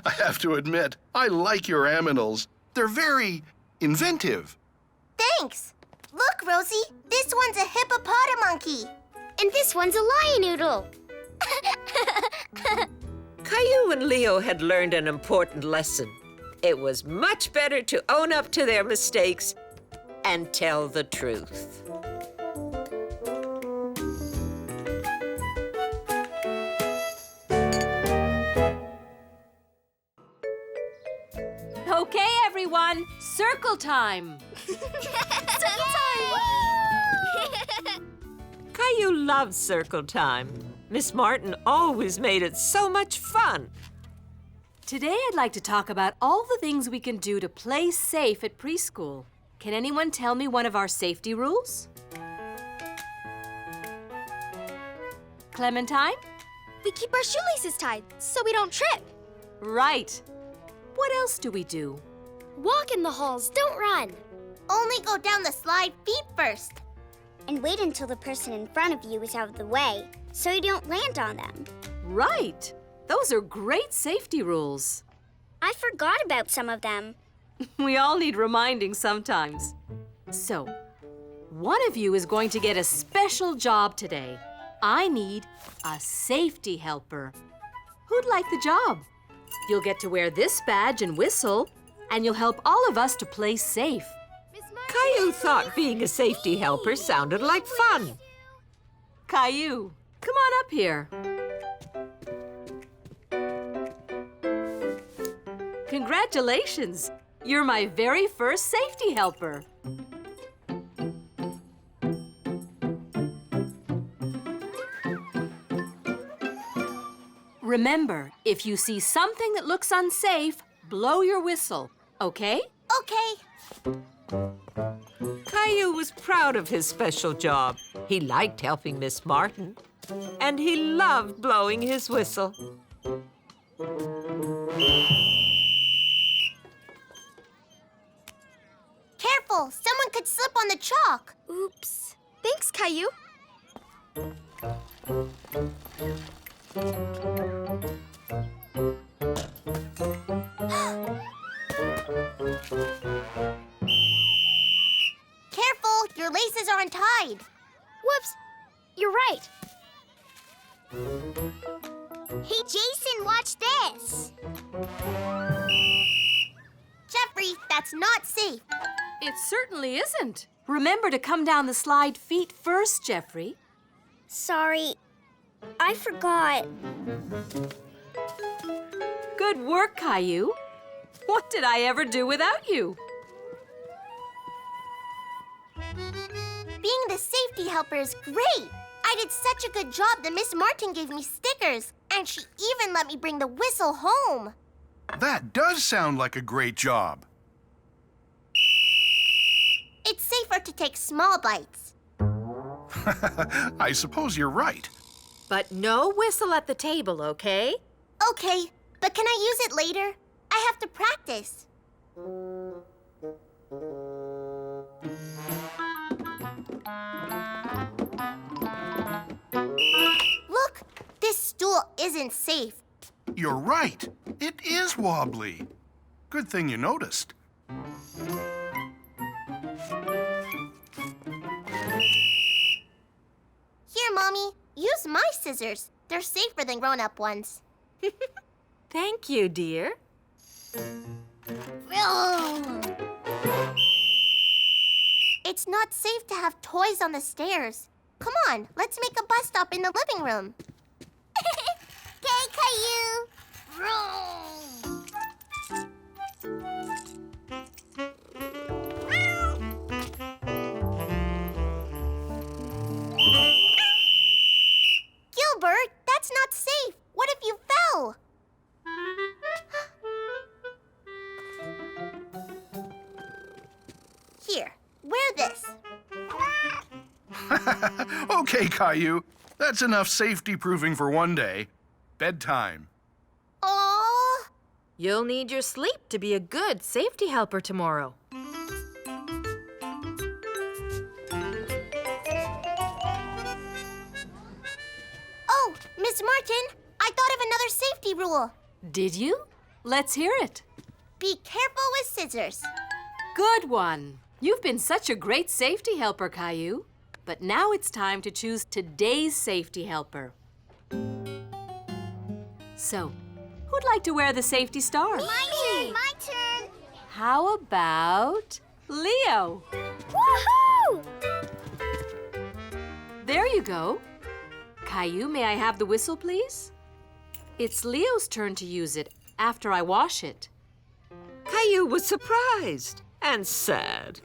S4: I have to admit, I like your aminals. They're very inventive.
S1: Thanks. Look, Rosie, this one's a hippopotamonkey.
S3: And this one's a lion noodle.
S2: Caillou and Leo had learned an important lesson. It was much better to own up to their mistakes and tell the truth.
S5: Okay, everyone, circle time.
S2: Caillou loved circle time. Miss Martin always made it so much fun.
S5: Today I'd like to talk about all the things we can do to play safe at preschool. Can anyone tell me one of our safety rules? Clementine?
S3: We keep our shoelaces tied so we don't trip.
S5: Right. What else do we do?
S3: Walk in the halls, don't run.
S1: Only go down the slide feet first.
S9: And wait until the person in front of you is out of the way, so you don't land on them.
S5: Right. Those are great safety rules.
S9: I forgot about some of them.
S5: We all need reminding sometimes. So, one of you is going to get a special job today. I need a safety helper. Who'd like the job? You'll get to wear this badge and whistle, and you'll help all of us to play safe.
S2: Caillou thought being a safety helper sounded like fun.
S5: Caillou, come on up here. Congratulations! You're my very first safety helper. Remember, if you see something that looks unsafe, blow your whistle, okay?
S1: Okay.
S2: Caillou was proud of his special job. He liked helping Miss Martin, and he loved blowing his whistle.
S1: Careful, someone could slip on the chalk.
S3: Oops. Thanks, Caillou.
S1: Careful, your laces are untied.
S3: Whoops. You're right.
S9: Hey, Jason, watch this.
S1: Jeffrey, that's not safe.
S5: It certainly isn't. Remember to come down the slide feet first, Jeffrey.
S9: Sorry, I forgot.
S5: Good work, Caillou. What did I ever do without you?
S1: Being the safety helper is great. I did such a good job that Miss Martin gave me stickers, and she even let me bring the whistle home.
S4: That does sound like a great job.
S1: It's safer to take small bites.
S4: I suppose you're right.
S6: But no whistle at the table, okay?
S1: Okay, but can I use it later? I have to practice. Look, this stool isn't safe.
S4: You're right. It is wobbly. Good thing you noticed.
S1: Here, Mommy, use my scissors. They're safer than grown-up ones.
S6: Thank you, dear.
S1: It's not safe to have toys on the stairs. Come on, let's make a bus stop in the living room. Okay, Caillou. Gilbert, that's not safe. What if you fell? Here, wear this.
S4: Okay, Caillou. That's enough safety proofing for one day. Bedtime.
S1: Aww.
S6: You'll need your sleep to be a good safety helper tomorrow.
S1: Oh, Miss Martin, I thought of another safety rule.
S5: Did you? Let's hear it.
S1: Be careful with scissors.
S5: Good one. You've been such a great safety helper, Caillou. But now it's time to choose today's safety helper. So, who'd like to wear the safety star?
S9: My turn.
S5: How about Leo?
S9: Woohoo!
S5: There you go. Caillou, may I have the whistle, please? It's Leo's turn to use it after I wash it.
S2: Caillou was surprised and sad.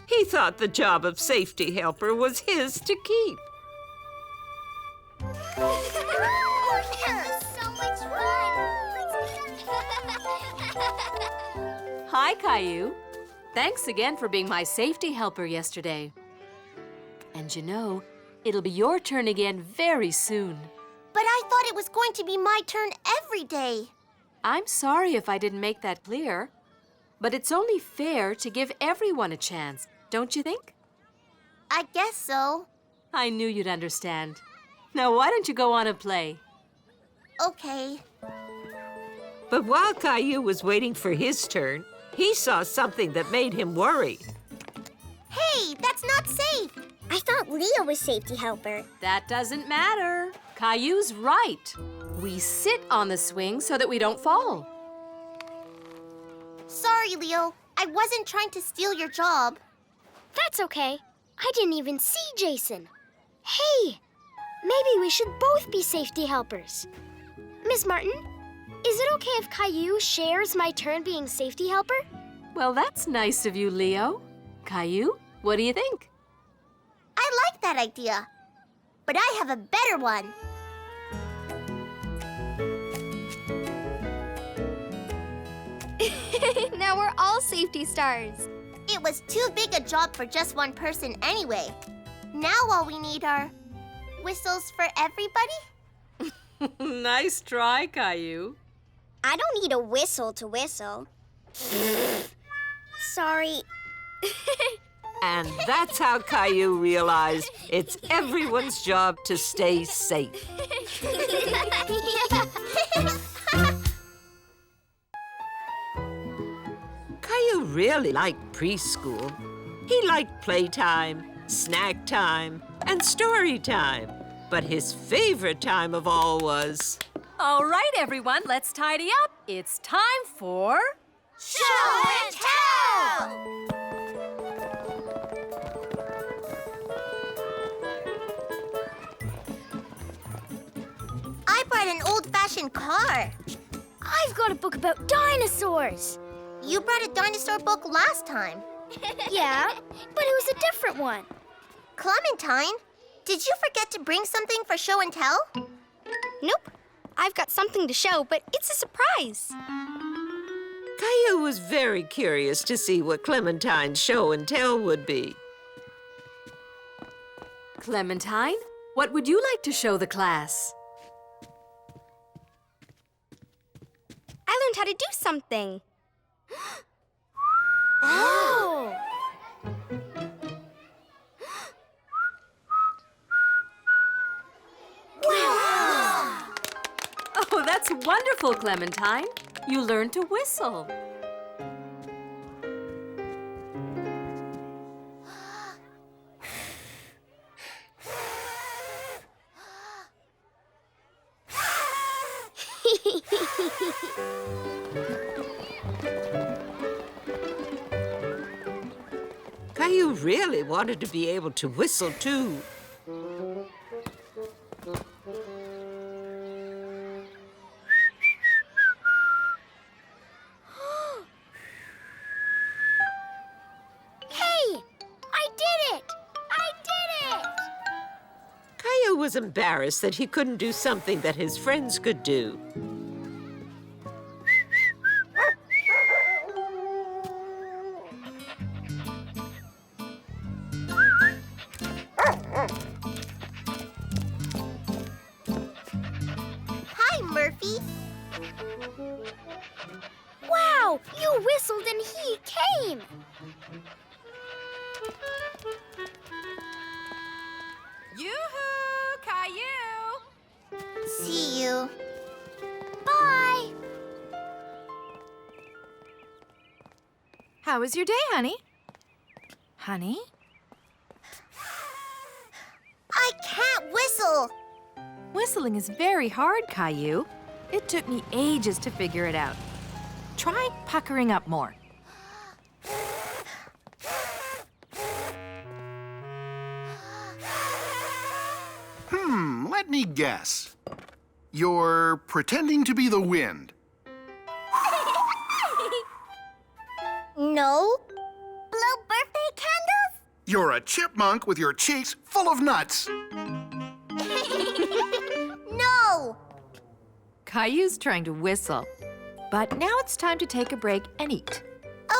S2: He thought the job of safety helper was his to keep.
S9: Oh, that was so much fun.
S5: Hi, Caillou. Thanks again for being my safety helper yesterday. And you know, it'll be your turn again very soon.
S1: But I thought it was going to be my turn every day.
S5: I'm sorry if I didn't make that clear, but it's only fair to give everyone a chance, don't you think?
S1: I guess so.
S5: I knew you'd understand. Now, why don't you go on and play?
S1: Okay.
S2: But while Caillou was waiting for his turn, he saw something that made him worry.
S1: Hey, that's not safe.
S9: I thought Leo was safety helper.
S5: That doesn't matter. Caillou's right. We sit on the swing so that we don't fall.
S1: Sorry, Leo. I wasn't trying to steal your job.
S3: That's okay. I didn't even see Jason. Hey, maybe we should both be safety helpers. Miss Martin, is it okay if Caillou shares my turn being safety helper?
S5: Well, that's nice of you, Leo. Caillou, what do you think?
S1: I like that idea. But I have a better one.
S3: Now we're all safety stars.
S1: It was too big a job for just one person anyway. Now all we need are whistles for everybody?
S5: Nice try, Caillou.
S9: I don't need a whistle to whistle. Sorry.
S2: And that's how Caillou realized it's everyone's job to stay safe. Caillou really liked preschool. He liked playtime, snack time, and story time. But his favorite time of all was...
S5: All right, everyone, let's tidy up. It's time for...
S1: Show and tell! I brought an old-fashioned car.
S3: I've got a book about dinosaurs.
S1: You brought a dinosaur book last time.
S3: Yeah, but it was a different one.
S1: Clementine, did you forget to bring something for show and tell?
S3: Nope. I've got something to show, but it's a surprise.
S2: Caillou was very curious to see what Clementine's show and tell would be.
S5: Clementine, what would you like to show the class?
S3: I learned how to do something. Oh!
S5: Oh, that's wonderful, Clementine. You learned to whistle.
S2: Caillou really wanted to be able to whistle, too. Caillou was embarrassed that he couldn't do something that his friends could do.
S9: Wow! You whistled and he came!
S6: Yoo-hoo! Caillou!
S1: See you.
S9: Bye!
S6: How was your day, honey? Honey?
S1: I can't whistle.
S6: Whistling is very hard, Caillou. It took me ages to figure it out. Try puckering up more.
S4: Let me guess. You're pretending to be the wind.
S1: No. Blow birthday candles?
S4: You're a chipmunk with your cheeks full of nuts.
S1: No.
S6: Caillou's trying to whistle. But now it's time to take a break and eat.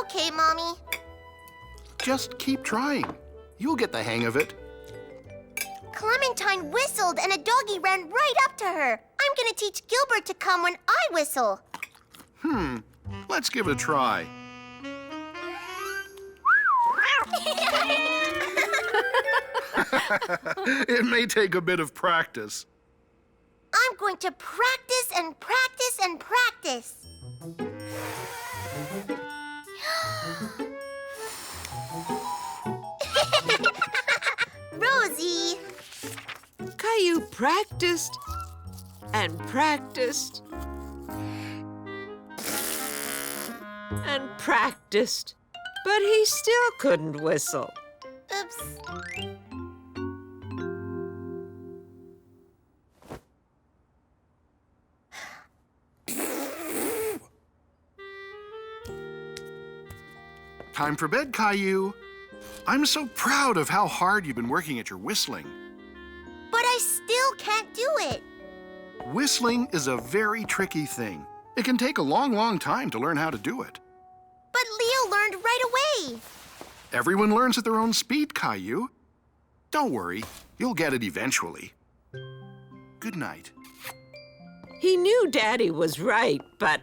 S1: Okay, Mommy.
S4: Just keep trying. You'll get the hang of it.
S1: Clementine whistled and a doggy ran right up to her. I'm gonna teach Gilbert to come when I whistle.
S4: Let's give it a try. It may take a bit of practice.
S1: I'm going to practice and practice and practice. Rosie!
S2: Caillou practiced and practiced and practiced, but he still couldn't whistle.
S1: Oops.
S4: Time for bed, Caillou. I'm so proud of how hard you've been working at your whistling.
S1: But I still can't do it.
S4: Whistling is a very tricky thing. It can take a long, long time to learn how to do it.
S1: But Leo learned right away.
S4: Everyone learns at their own speed, Caillou. Don't worry, you'll get it eventually. Good night.
S2: He knew Daddy was right, but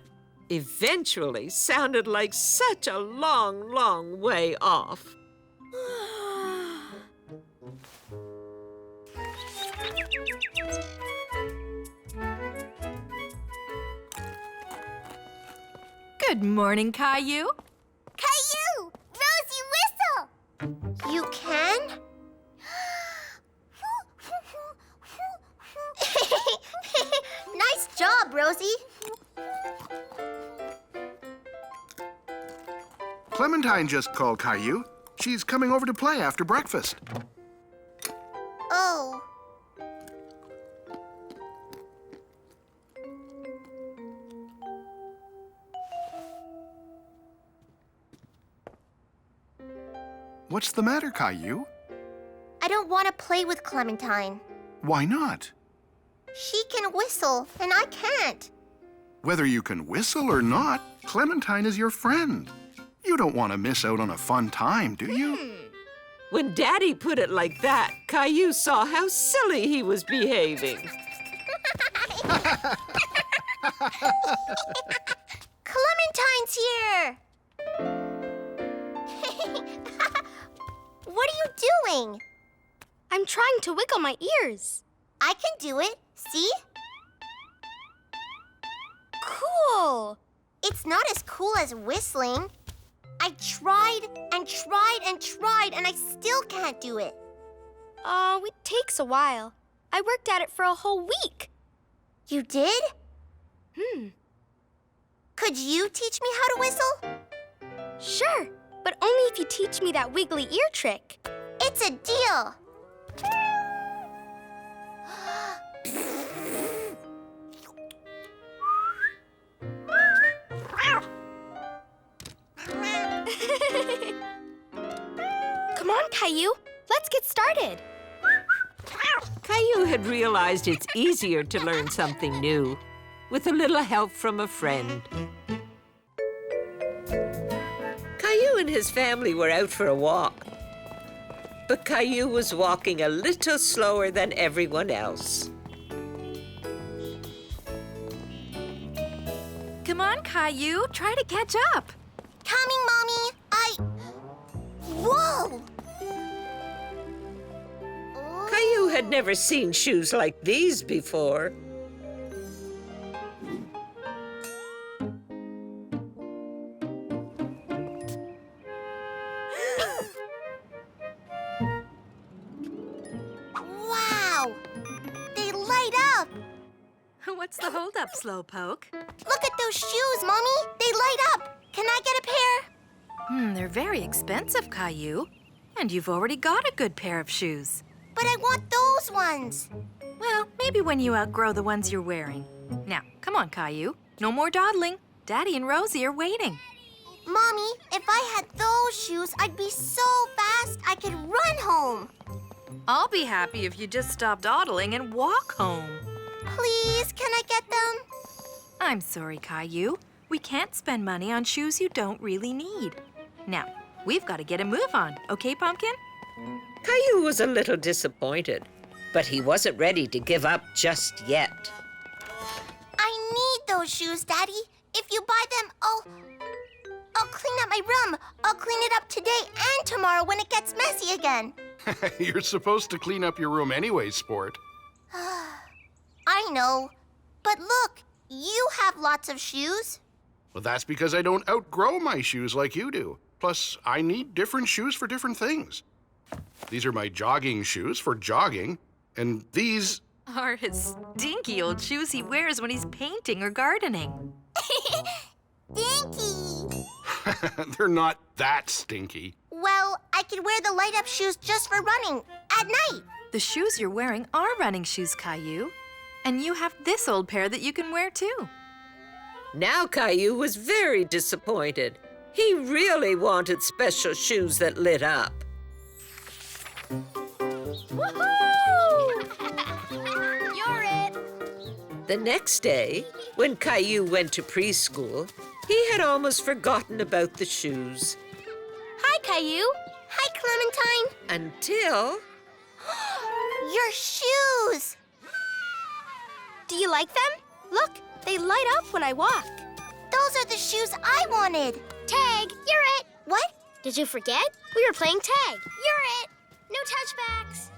S2: eventually sounded like such a long, long way off.
S6: Good morning, Caillou.
S1: Caillou! Rosie, whistle! You can? Nice job, Rosie.
S4: Clementine just called Caillou. She's coming over to play after breakfast.
S1: Oh.
S4: What's the matter, Caillou?
S1: I don't want to play with Clementine.
S4: Why not?
S1: She can whistle, and I can't.
S4: Whether you can whistle or not, Clementine is your friend. You don't want to miss out on a fun time, do you?
S2: When Daddy put it like that, Caillou saw how silly he was behaving.
S1: Clementine's here! What are you doing?
S3: I'm trying to wiggle my ears.
S1: I can do it. See?
S3: Cool.
S1: It's not as cool as whistling. I tried and tried and tried, and I still can't do it.
S3: Oh, it takes a while. I worked at it for a whole week.
S1: You did? Could you teach me how to whistle?
S3: Sure, but only if you teach me that wiggly ear trick.
S1: It's a deal.
S3: Come on, Caillou. Let's get started.
S2: Caillou had realized it's easier to learn something new with a little help from a friend. Caillou and his family were out for a walk, but Caillou was walking a little slower than everyone else.
S6: Come on, Caillou. Try to catch up.
S1: Coming, Mommy. Whoa!
S2: Caillou had never seen shoes like these before.
S1: Wow! They light up!
S6: What's the holdup, Slowpoke?
S1: Look at those shoes, Mommy! They light up! Can I get a pair?
S6: They're very expensive, Caillou. And you've already got a good pair of shoes.
S1: But I want those ones.
S6: Well, maybe when you outgrow the ones you're wearing. Now, come on, Caillou. No more dawdling. Daddy and Rosie are waiting.
S1: Mommy, if I had those shoes, I'd be so fast I could run home.
S6: I'll be happy if you just stop dawdling and walk home.
S1: Please, can I get them?
S6: I'm sorry, Caillou. We can't spend money on shoes you don't really need. Now, we've got to get a move on, okay, Pumpkin?
S2: Caillou was a little disappointed, but he wasn't ready to give up just yet.
S1: I need those shoes, Daddy. If you buy them, I'll clean up my room. I'll clean it up today and tomorrow when it gets messy again.
S4: You're supposed to clean up your room anyway, Sport.
S1: I know. But look, you have lots of shoes.
S4: Well, that's because I don't outgrow my shoes like you do. Plus, I need different shoes for different things. These are my jogging shoes for jogging, and these...
S6: Are his stinky old shoes he wears when he's painting or gardening.
S1: Stinky!
S4: They're not that stinky.
S1: Well, I could wear the light-up shoes just for running at night.
S6: The shoes you're wearing are running shoes, Caillou. And you have this old pair that you can wear too.
S2: Now Caillou was very disappointed. He really wanted special shoes that lit up.
S3: Woohoo! You're it!
S2: The next day, when Caillou went to preschool, he had almost forgotten about the shoes.
S3: Hi, Caillou.
S1: Hi, Clementine.
S2: Until...
S1: Your shoes!
S3: Do you like them? Look, they light up when I walk.
S1: Those are the shoes I wanted.
S9: Tag, you're it.
S1: What?
S9: Did you forget? We were playing tag. You're it. No touchbacks.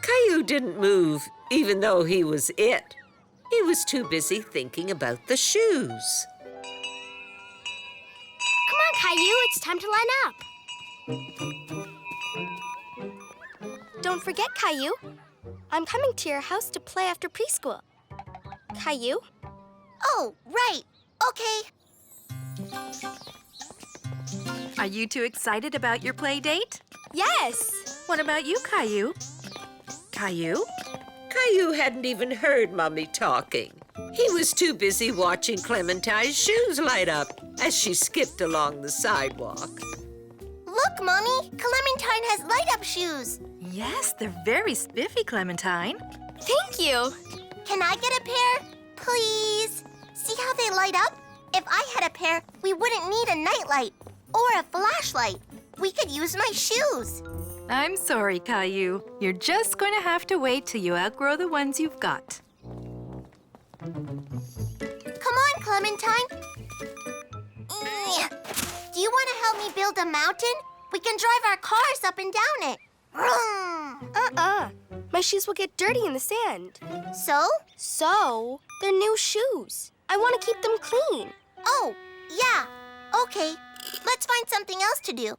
S2: Caillou didn't move, even though he was it. He was too busy thinking about the shoes.
S9: Come on, Caillou, it's time to line up.
S3: Don't forget, Caillou. I'm coming to your house to play after preschool. Caillou?
S1: Oh, right. Okay.
S6: Are you two excited about your play date?
S3: Yes!
S6: What about you, Caillou? Caillou?
S2: Caillou hadn't even heard Mommy talking. He was too busy watching Clementine's shoes light up as she skipped along the sidewalk.
S1: Look, Mommy. Clementine has light-up shoes.
S6: Yes, they're very spiffy, Clementine.
S3: Thank you.
S1: Can I get a pair? Please? See how they light up? If I had a pair, we wouldn't need a nightlight or a flashlight. We could use my shoes.
S6: I'm sorry, Caillou. You're just going to have to wait till you outgrow the ones you've got.
S1: Come on, Clementine. Do you want to help me build a mountain? We can drive our cars up and down it. Vroom.
S3: My shoes will get dirty in the sand.
S1: So?
S3: So, they're new shoes. I want to keep them clean.
S1: Oh, yeah. Okay. Let's find something else to do.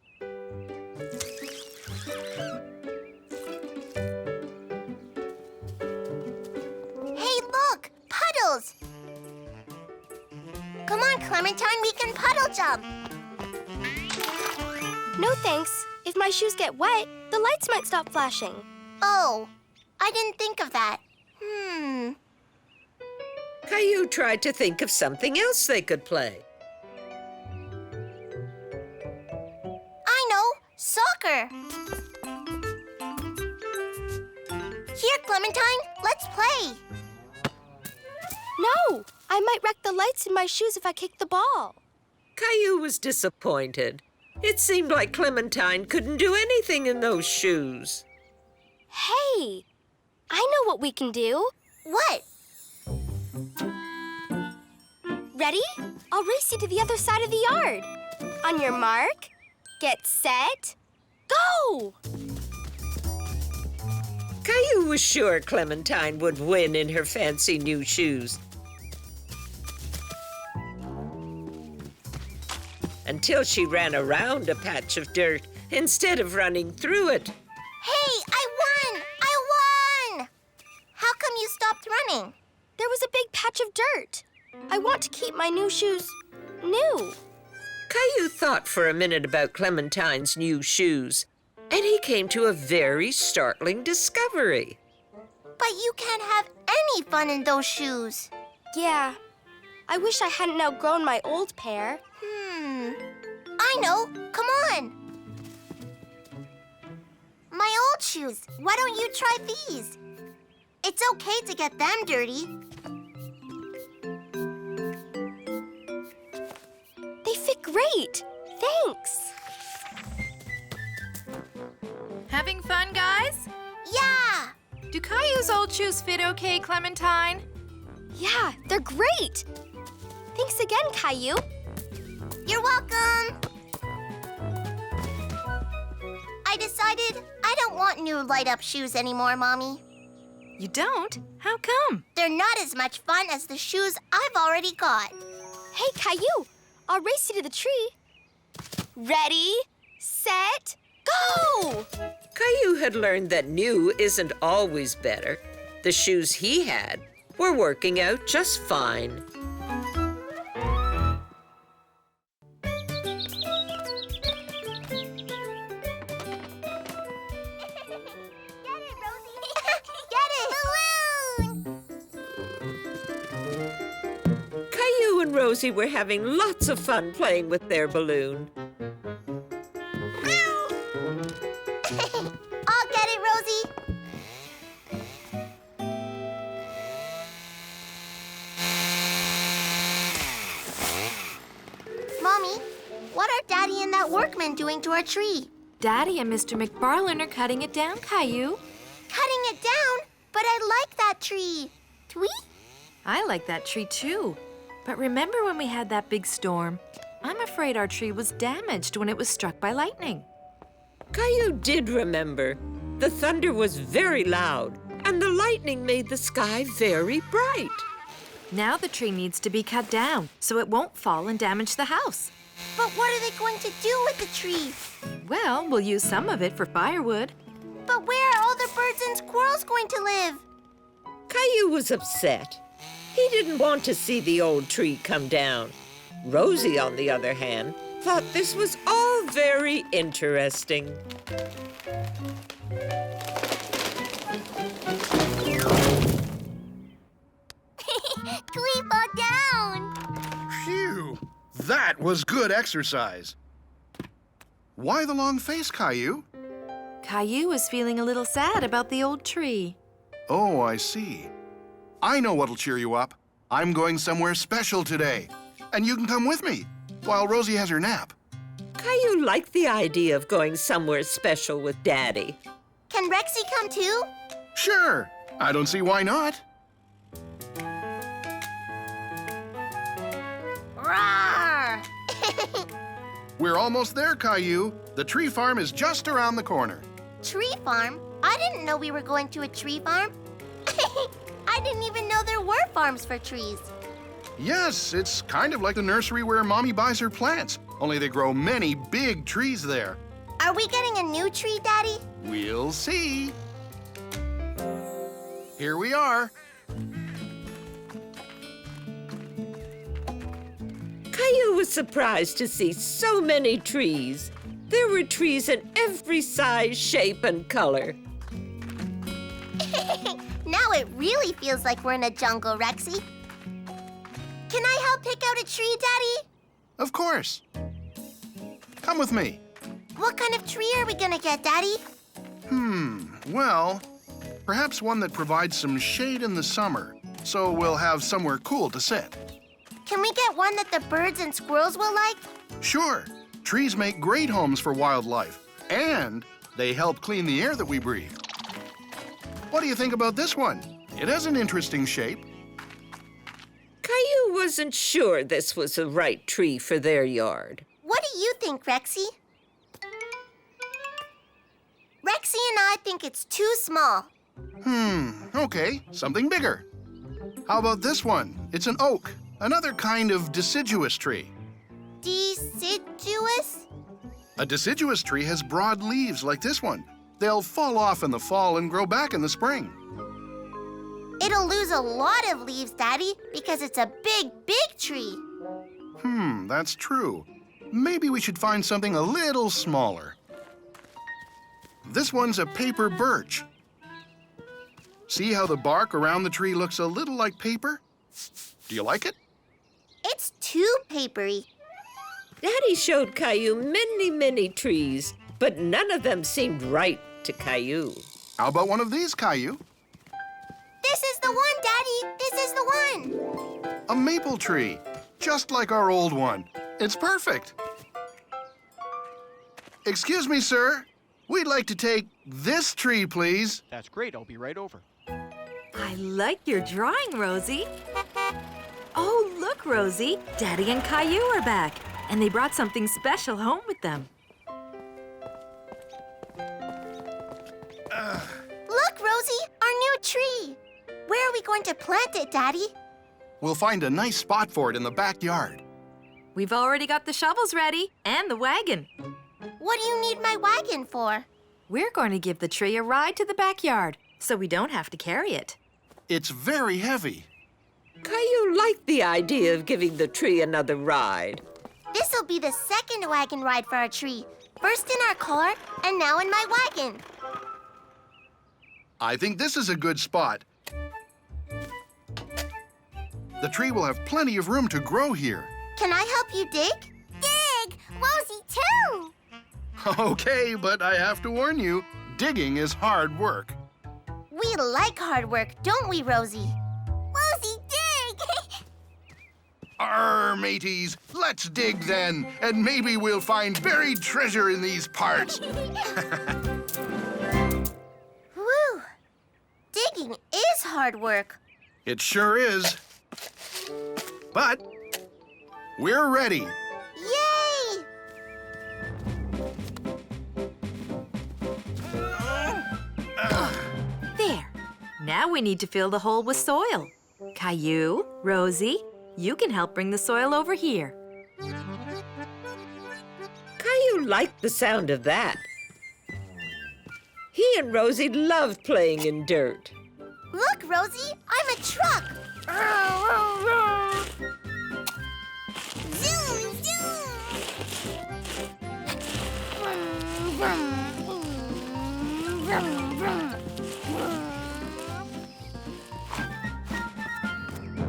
S1: Hey, look! Puddles! Come on, Clementine, we can puddle jump.
S3: No thanks. If my shoes get wet, the lights might stop flashing.
S1: Oh, I didn't think of that.
S2: Caillou tried to think of something else they could play.
S1: I know, soccer. Here, Clementine, let's play.
S3: No! I might wreck the lights in my shoes if I kick the ball.
S2: Caillou was disappointed. It seemed like Clementine couldn't do anything in those shoes.
S3: Hey! I know what we can do.
S1: What?
S3: Ready? I'll race you to the other side of the yard. On your mark, get set, go!
S2: Caillou was sure Clementine would win in her fancy new shoes. Until she ran around a patch of dirt instead of running through it.
S1: Hey, I won! I won! How come you stopped running?
S3: There was a big patch of dirt. I want to keep my new shoes new.
S2: Caillou thought for a minute about Clementine's new shoes, and he came to a very startling discovery.
S1: But you can't have any fun in those shoes.
S3: Yeah, I wish I hadn't outgrown my old pair.
S1: I know. Come on. My old shoes. Why don't you try these? It's okay to get them dirty.
S3: They fit great. Thanks.
S6: Having fun, guys?
S1: Yeah.
S6: Do Caillou's old shoes fit okay, Clementine?
S3: Yeah, they're great. Thanks again, Caillou.
S1: You're welcome. I decided I don't want new light-up shoes anymore, Mommy.
S6: You don't? How come?
S1: They're not as much fun as the shoes I've already got.
S3: Hey, Caillou, I'll race you to the tree. Ready, set, go!
S2: Caillou had learned that new isn't always better. The shoes he had were working out just fine. Caillou and Rosie were having lots of fun playing with their balloon.
S1: I'll get it, Rosie. Mommy, what are Daddy and that workman doing to our tree?
S6: Daddy and Mr. McFarlane are cutting it down, Caillou.
S1: Cutting it down? But I like that tree. Tweet?
S6: I like that tree too. But remember when we had that big storm? I'm afraid our tree was damaged when it was struck by lightning.
S2: Caillou did remember. The thunder was very loud, and the lightning made the sky very bright.
S6: Now the tree needs to be cut down so it won't fall and damage the house.
S1: But what are they going to do with the tree?
S6: Well, we'll use some of it for firewood.
S1: But where are all the birds and squirrels going to live?
S2: Caillou was upset. He didn't want to see the old tree come down. Rosie, on the other hand, thought this was all very interesting.
S1: Tweet fall down.
S4: Phew! That was good exercise. Why the long face, Caillou?
S6: Caillou is feeling a little sad about the old tree.
S4: Oh, I see. I know what'll cheer you up. I'm going somewhere special today. And you can come with me while Rosie has her nap.
S2: Caillou liked the idea of going somewhere special with Daddy.
S1: Can Rexy come too?
S4: Sure. I don't see why not.
S1: Roar!
S4: We're almost there, Caillou. The tree farm is just around the corner.
S1: Tree farm? I didn't know we were going to a tree farm. I didn't even know there were farms for trees.
S4: Yes, it's kind of like the nursery where Mommy buys her plants, only they grow many big trees there.
S1: Are we getting a new tree, Daddy?
S4: We'll see. Here we are.
S2: Caillou was surprised to see so many trees. There were trees in every size, shape, and color.
S1: Now it really feels like we're in a jungle, Rexy. Can I help pick out a tree, Daddy?
S4: Of course. Come with me.
S1: What kind of tree are we gonna get, Daddy?
S4: Well, perhaps one that provides some shade in the summer, so we'll have somewhere cool to sit.
S1: Can we get one that the birds and squirrels will like?
S4: Sure. Trees make great homes for wildlife, and they help clean the air that we breathe. What do you think about this one? It has an interesting shape.
S2: Caillou wasn't sure this was the right tree for their yard.
S1: What do you think, Rexy? Rexy and I think it's too small.
S4: Okay, something bigger. How about this one? It's an oak, another kind of deciduous tree.
S1: Deciduous?
S4: A deciduous tree has broad leaves like this one. They'll fall off in the fall and grow back in the spring.
S1: It'll lose a lot of leaves, Daddy, because it's a big, big tree.
S4: That's true. Maybe we should find something a little smaller. This one's a paper birch. See how the bark around the tree looks a little like paper? Do you like it?
S1: It's too papery.
S2: Daddy showed Caillou many, many trees, but none of them seemed right to Caillou.
S4: How about one of these, Caillou?
S1: This is the one, Daddy. This is the one.
S4: A maple tree, just like our old one. It's perfect. Excuse me, sir. We'd like to take this tree, please.
S10: That's great. I'll be right over.
S6: I like your drawing, Rosie. Oh, look, Rosie. Daddy and Caillou are back, and they brought something special home with them.
S1: Look, Rosie, our new tree. Where are we going to plant it, Daddy?
S4: We'll find a nice spot for it in the backyard.
S6: We've already got the shovels ready and the wagon.
S1: What do you need my wagon for?
S6: We're going to give the tree a ride to the backyard so we don't have to carry it.
S4: It's very heavy.
S2: Caillou liked the idea of giving the tree another ride.
S1: This'll be the second wagon ride for our tree. First in our car, and now in my wagon.
S4: I think this is a good spot. The tree will have plenty of room to grow here.
S1: Can I help you dig? Dig! Rosie, too!
S4: Okay, but I have to warn you, digging is hard work.
S1: We like hard work, don't we, Rosie? Rosie, dig!
S4: Arr, mateys, let's dig then, and maybe we'll find buried treasure in these parts.
S1: Whew! Digging is hard work.
S4: It sure is. But we're ready.
S1: Yay!
S6: There. Now we need to fill the hole with soil. Caillou, Rosie, you can help bring the soil over here.
S2: Caillou liked the sound of that. He and Rosie loved playing in dirt.
S1: Look, Rosie, I'm a truck. Zoom,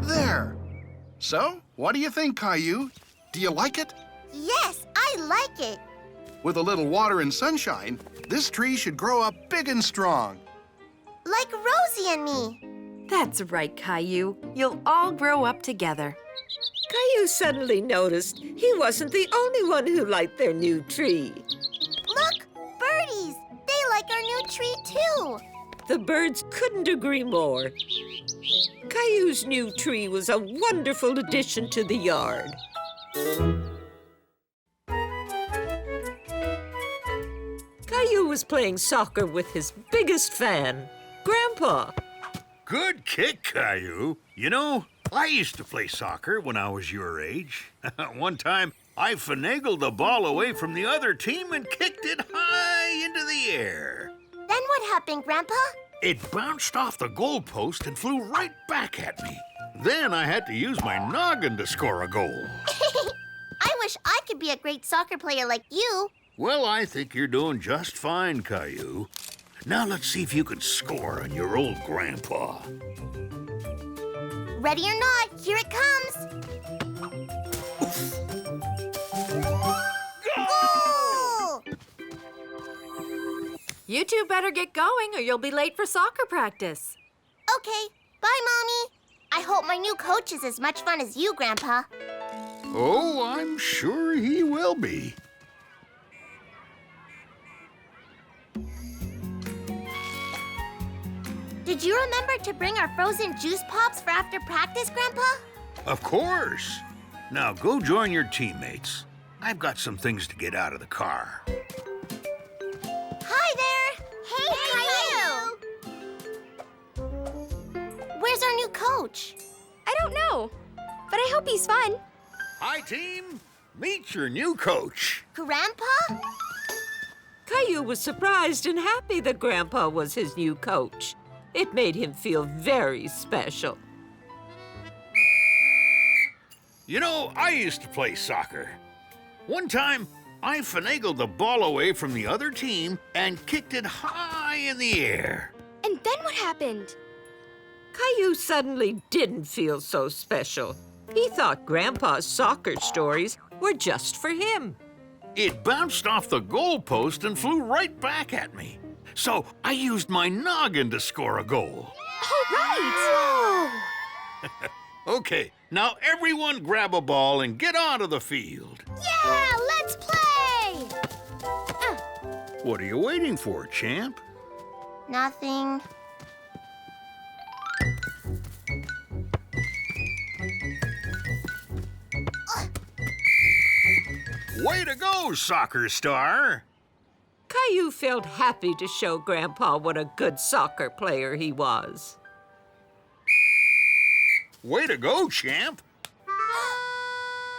S4: There. So, what do you think, Caillou? Do you like it?
S1: Yes, I like it.
S4: With a little water and sunshine, this tree should grow up big and strong.
S1: Like Rosie and me.
S6: That's right, Caillou. You'll all grow up together.
S2: Caillou suddenly noticed he wasn't the only one who liked their new tree.
S1: Look, birdies. They like our new tree, too.
S2: The birds couldn't agree more. Caillou's new tree was a wonderful addition to the yard. Caillou was playing soccer with his biggest fan, Grandpa.
S11: Good kick, Caillou. You know, I used to play soccer when I was your age. One time, I finagled the ball away from the other team and kicked it high into the air.
S1: Then what happened, Grandpa?
S11: It bounced off the goalpost and flew right back at me. Then I had to use my noggin to score a goal.
S1: I wish I could be a great soccer player like you.
S11: Well, I think you're doing just fine, Caillou. Now let's see if you can score on your old grandpa.
S1: Ready or not, here it comes. Goal!
S6: You two better get going or you'll be late for soccer practice.
S1: Okay, bye, Mommy. I hope my new coach is as much fun as you, Grandpa.
S11: Oh, I'm sure he will be.
S1: Did you remember to bring our frozen juice pops for after practice, Grandpa?
S11: Of course. Now go join your teammates. I've got some things to get out of the car.
S1: Hi there! Hey, Caillou! Where's our new coach?
S3: I don't know, but I hope he's fun.
S11: Hi, team. Meet your new coach.
S1: Grandpa?
S2: Caillou was surprised and happy that Grandpa was his new coach. It made him feel very special.
S11: You know, I used to play soccer. One time, I finagled the ball away from the other team and kicked it high in the air.
S3: And then what happened?
S2: Caillou suddenly didn't feel so special. He thought Grandpa's soccer stories were just for him.
S11: It bounced off the goalpost and flew right back at me. So I used my noggin to score a goal.
S3: Oh, right!
S11: Okay, now everyone grab a ball and get onto the field.
S1: Yeah, let's play!
S11: What are you waiting for, champ?
S1: Nothing.
S11: Way to go, soccer star!
S2: Caillou felt happy to show Grandpa what a good soccer player he was.
S11: Way to go, champ!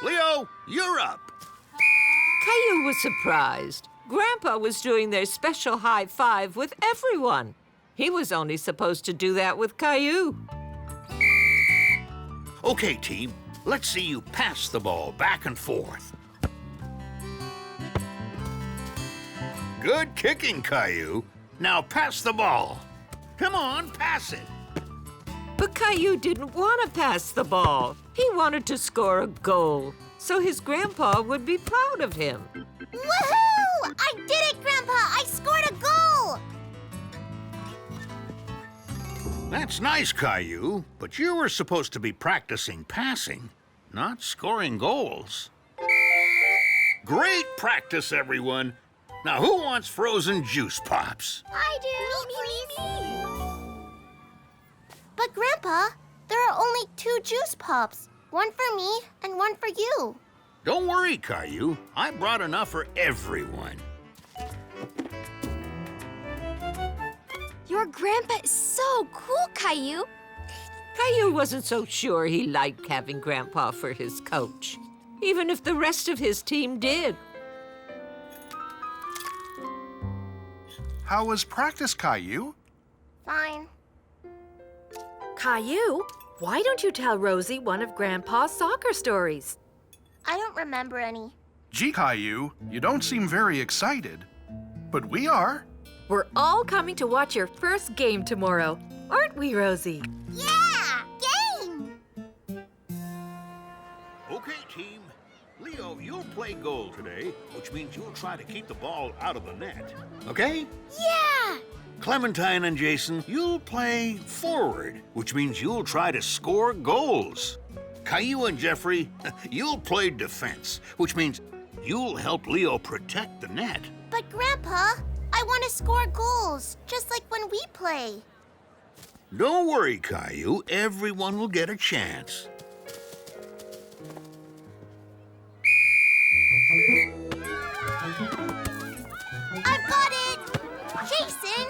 S11: Leo, you're up.
S2: Caillou was surprised. Grandpa was doing their special high five with everyone. He was only supposed to do that with Caillou.
S11: Okay, team, let's see you pass the ball back and forth. Good kicking, Caillou. Now pass the ball. Come on, pass it.
S2: But Caillou didn't want to pass the ball. He wanted to score a goal, so his grandpa would be proud of him.
S1: Woohoo! I did it, Grandpa! I scored a goal!
S11: That's nice, Caillou, but you were supposed to be practicing passing, not scoring goals. Great practice, everyone. Now, who wants frozen juice pops?
S1: I do! Me. But, Grandpa, there are only 2 juice pops. One for me and one for you.
S11: Don't worry, Caillou. I brought enough for everyone.
S3: Your grandpa is so cool, Caillou.
S2: Caillou wasn't so sure he liked having Grandpa for his coach, even if the rest of his team did.
S4: How was practice, Caillou?
S1: Fine.
S6: Caillou, why don't you tell Rosie one of Grandpa's soccer stories?
S1: I don't remember any.
S4: Gee, Caillou, you don't seem very excited. But we are.
S6: We're all coming to watch your first game tomorrow, aren't we, Rosie?
S1: Yeah! Game!
S11: Okay, team. Leo, you'll play goal today, which means you'll try to keep the ball out of the net. Okay?
S1: Yeah!
S11: Clementine and Jason, you'll play forward, which means you'll try to score goals. Caillou and Jeffrey, you'll play defense, which means you'll help Leo protect the net.
S1: But, Grandpa, I want to score goals, just like when we play.
S11: Don't worry, Caillou. Everyone will get a chance.
S1: I've got it! Jason!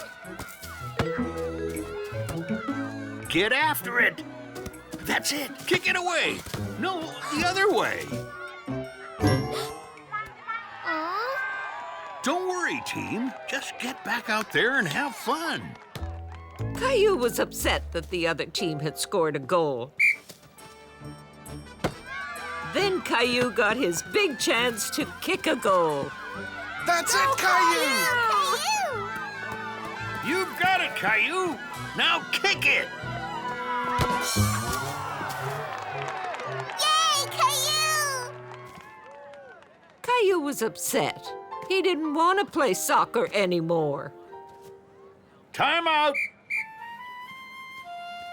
S11: Get after it. That's it. Kick it away. No, the other way. Don't worry, team. Just get back out there and have fun.
S2: Caillou was upset that the other team had scored a goal. Then Caillou got his big chance to kick a goal.
S4: That's it, Caillou!
S1: Caillou!
S11: You've got it, Caillou. Now kick it.
S1: Yay, Caillou!
S2: Caillou was upset. He didn't want to play soccer anymore.
S11: Time out.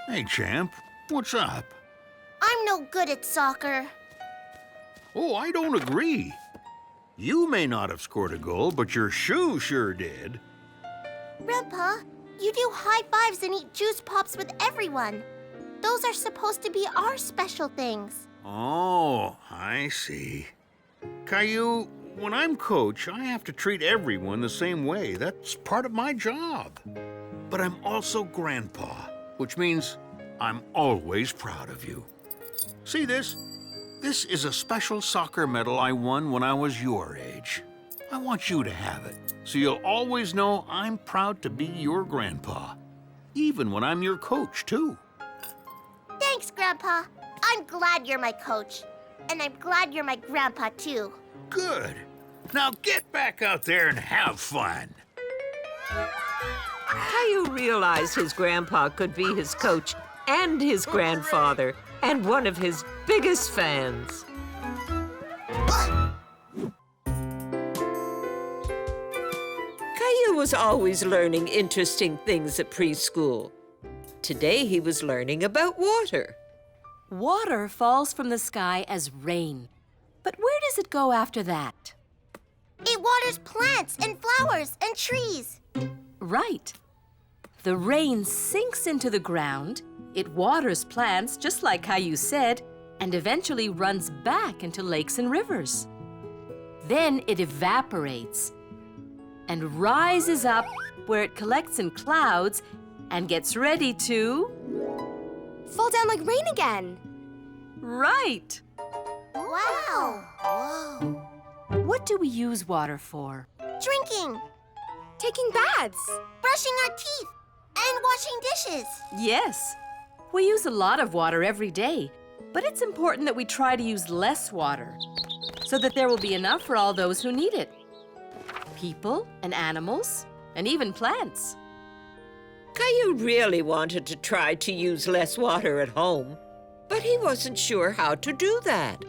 S11: Hey, champ. What's up?
S1: I'm no good at soccer.
S11: Oh, I don't agree. You may not have scored a goal, but your shoe sure did.
S1: Grandpa, you do high fives and eat juice pops with everyone. Those are supposed to be our special things.
S11: Oh, I see. Caillou, when I'm coach, I have to treat everyone the same way. That's part of my job. But I'm also grandpa, which means I'm always proud of you. See this? This is a special soccer medal I won when I was your age. I want you to have it, so you'll always know I'm proud to be your grandpa, even when I'm your coach, too.
S1: Thanks, Grandpa. I'm glad you're my coach. And I'm glad you're my grandpa, too.
S11: Good. Now get back out there and have fun.
S2: Caillou realized his grandpa could be his coach and his grandfather, and one of his biggest fans. Caillou was always learning interesting things at preschool. Today he was learning about water.
S5: Water falls from the sky as rain. But where does it go after that?
S1: It waters plants and flowers and trees.
S5: Right. The rain sinks into the ground, it waters plants, just like Caillou said, and eventually runs back into lakes and rivers. Then it evaporates and rises up where it collects in clouds and gets ready to...
S3: Fall down like rain again.
S5: Right!
S1: Wow. Whoa.
S5: What do we use water for?
S1: Drinking,
S3: Taking baths.
S1: brushing our teeth, and washing dishes.
S5: Yes. We use a lot of water every day, but it's important that we try to use less water so that there will be enough for all those who need it. People and animals, and even plants.
S2: Caillou really wanted to try to use less water at home, but he wasn't sure how to do that.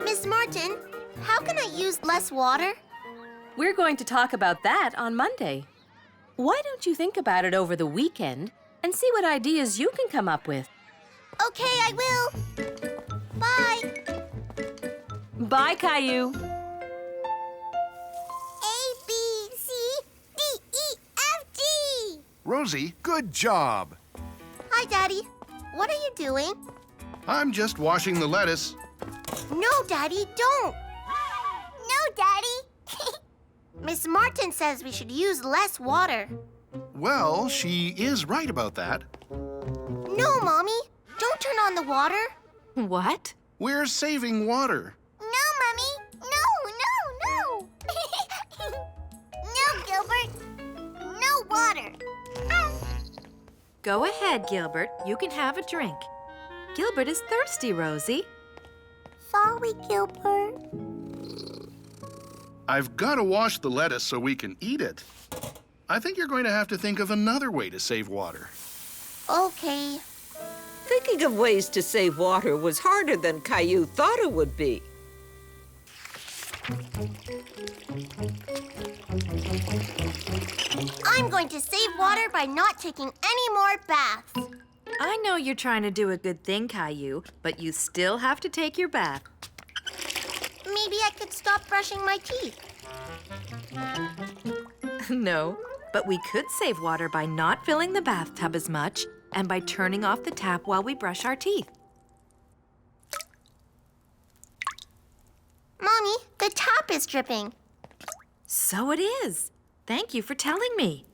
S1: Miss Martin, how can I use less water?
S5: We're going to talk about that on Monday. Why don't you think about it over the weekend and see what ideas you can come up with?
S1: Okay, I will. Bye.
S5: Bye, Caillou.
S1: A, B, C, D, E, F, G.
S4: Rosie, good job.
S1: Hi, Daddy. What are you doing?
S4: I'm just washing the lettuce.
S1: No, Daddy, don't. No, Daddy. Miss Martin says we should use less water.
S4: Well, she is right about that.
S1: No, Mommy. Don't turn on the water.
S6: What?
S4: We're saving water.
S1: No, Mommy. No. No, Gilbert. No water.
S6: Go ahead, Gilbert. You can have a drink. Gilbert is thirsty, Rosie.
S1: Sorry, Gilbert.
S4: I've got to wash the lettuce so we can eat it. I think you're going to have to think of another way to save water.
S1: Okay.
S2: Thinking of ways to save water was harder than Caillou thought it would be.
S1: I'm going to save water by not taking any more baths.
S6: I know you're trying to do a good thing, Caillou, but you still have to take your bath.
S1: Maybe I could stop brushing my teeth.
S6: No, but we could save water by not filling the bathtub as much and by turning off the tap while we brush our teeth.
S1: Mommy, the tap is dripping.
S6: So it is. Thank you for telling me.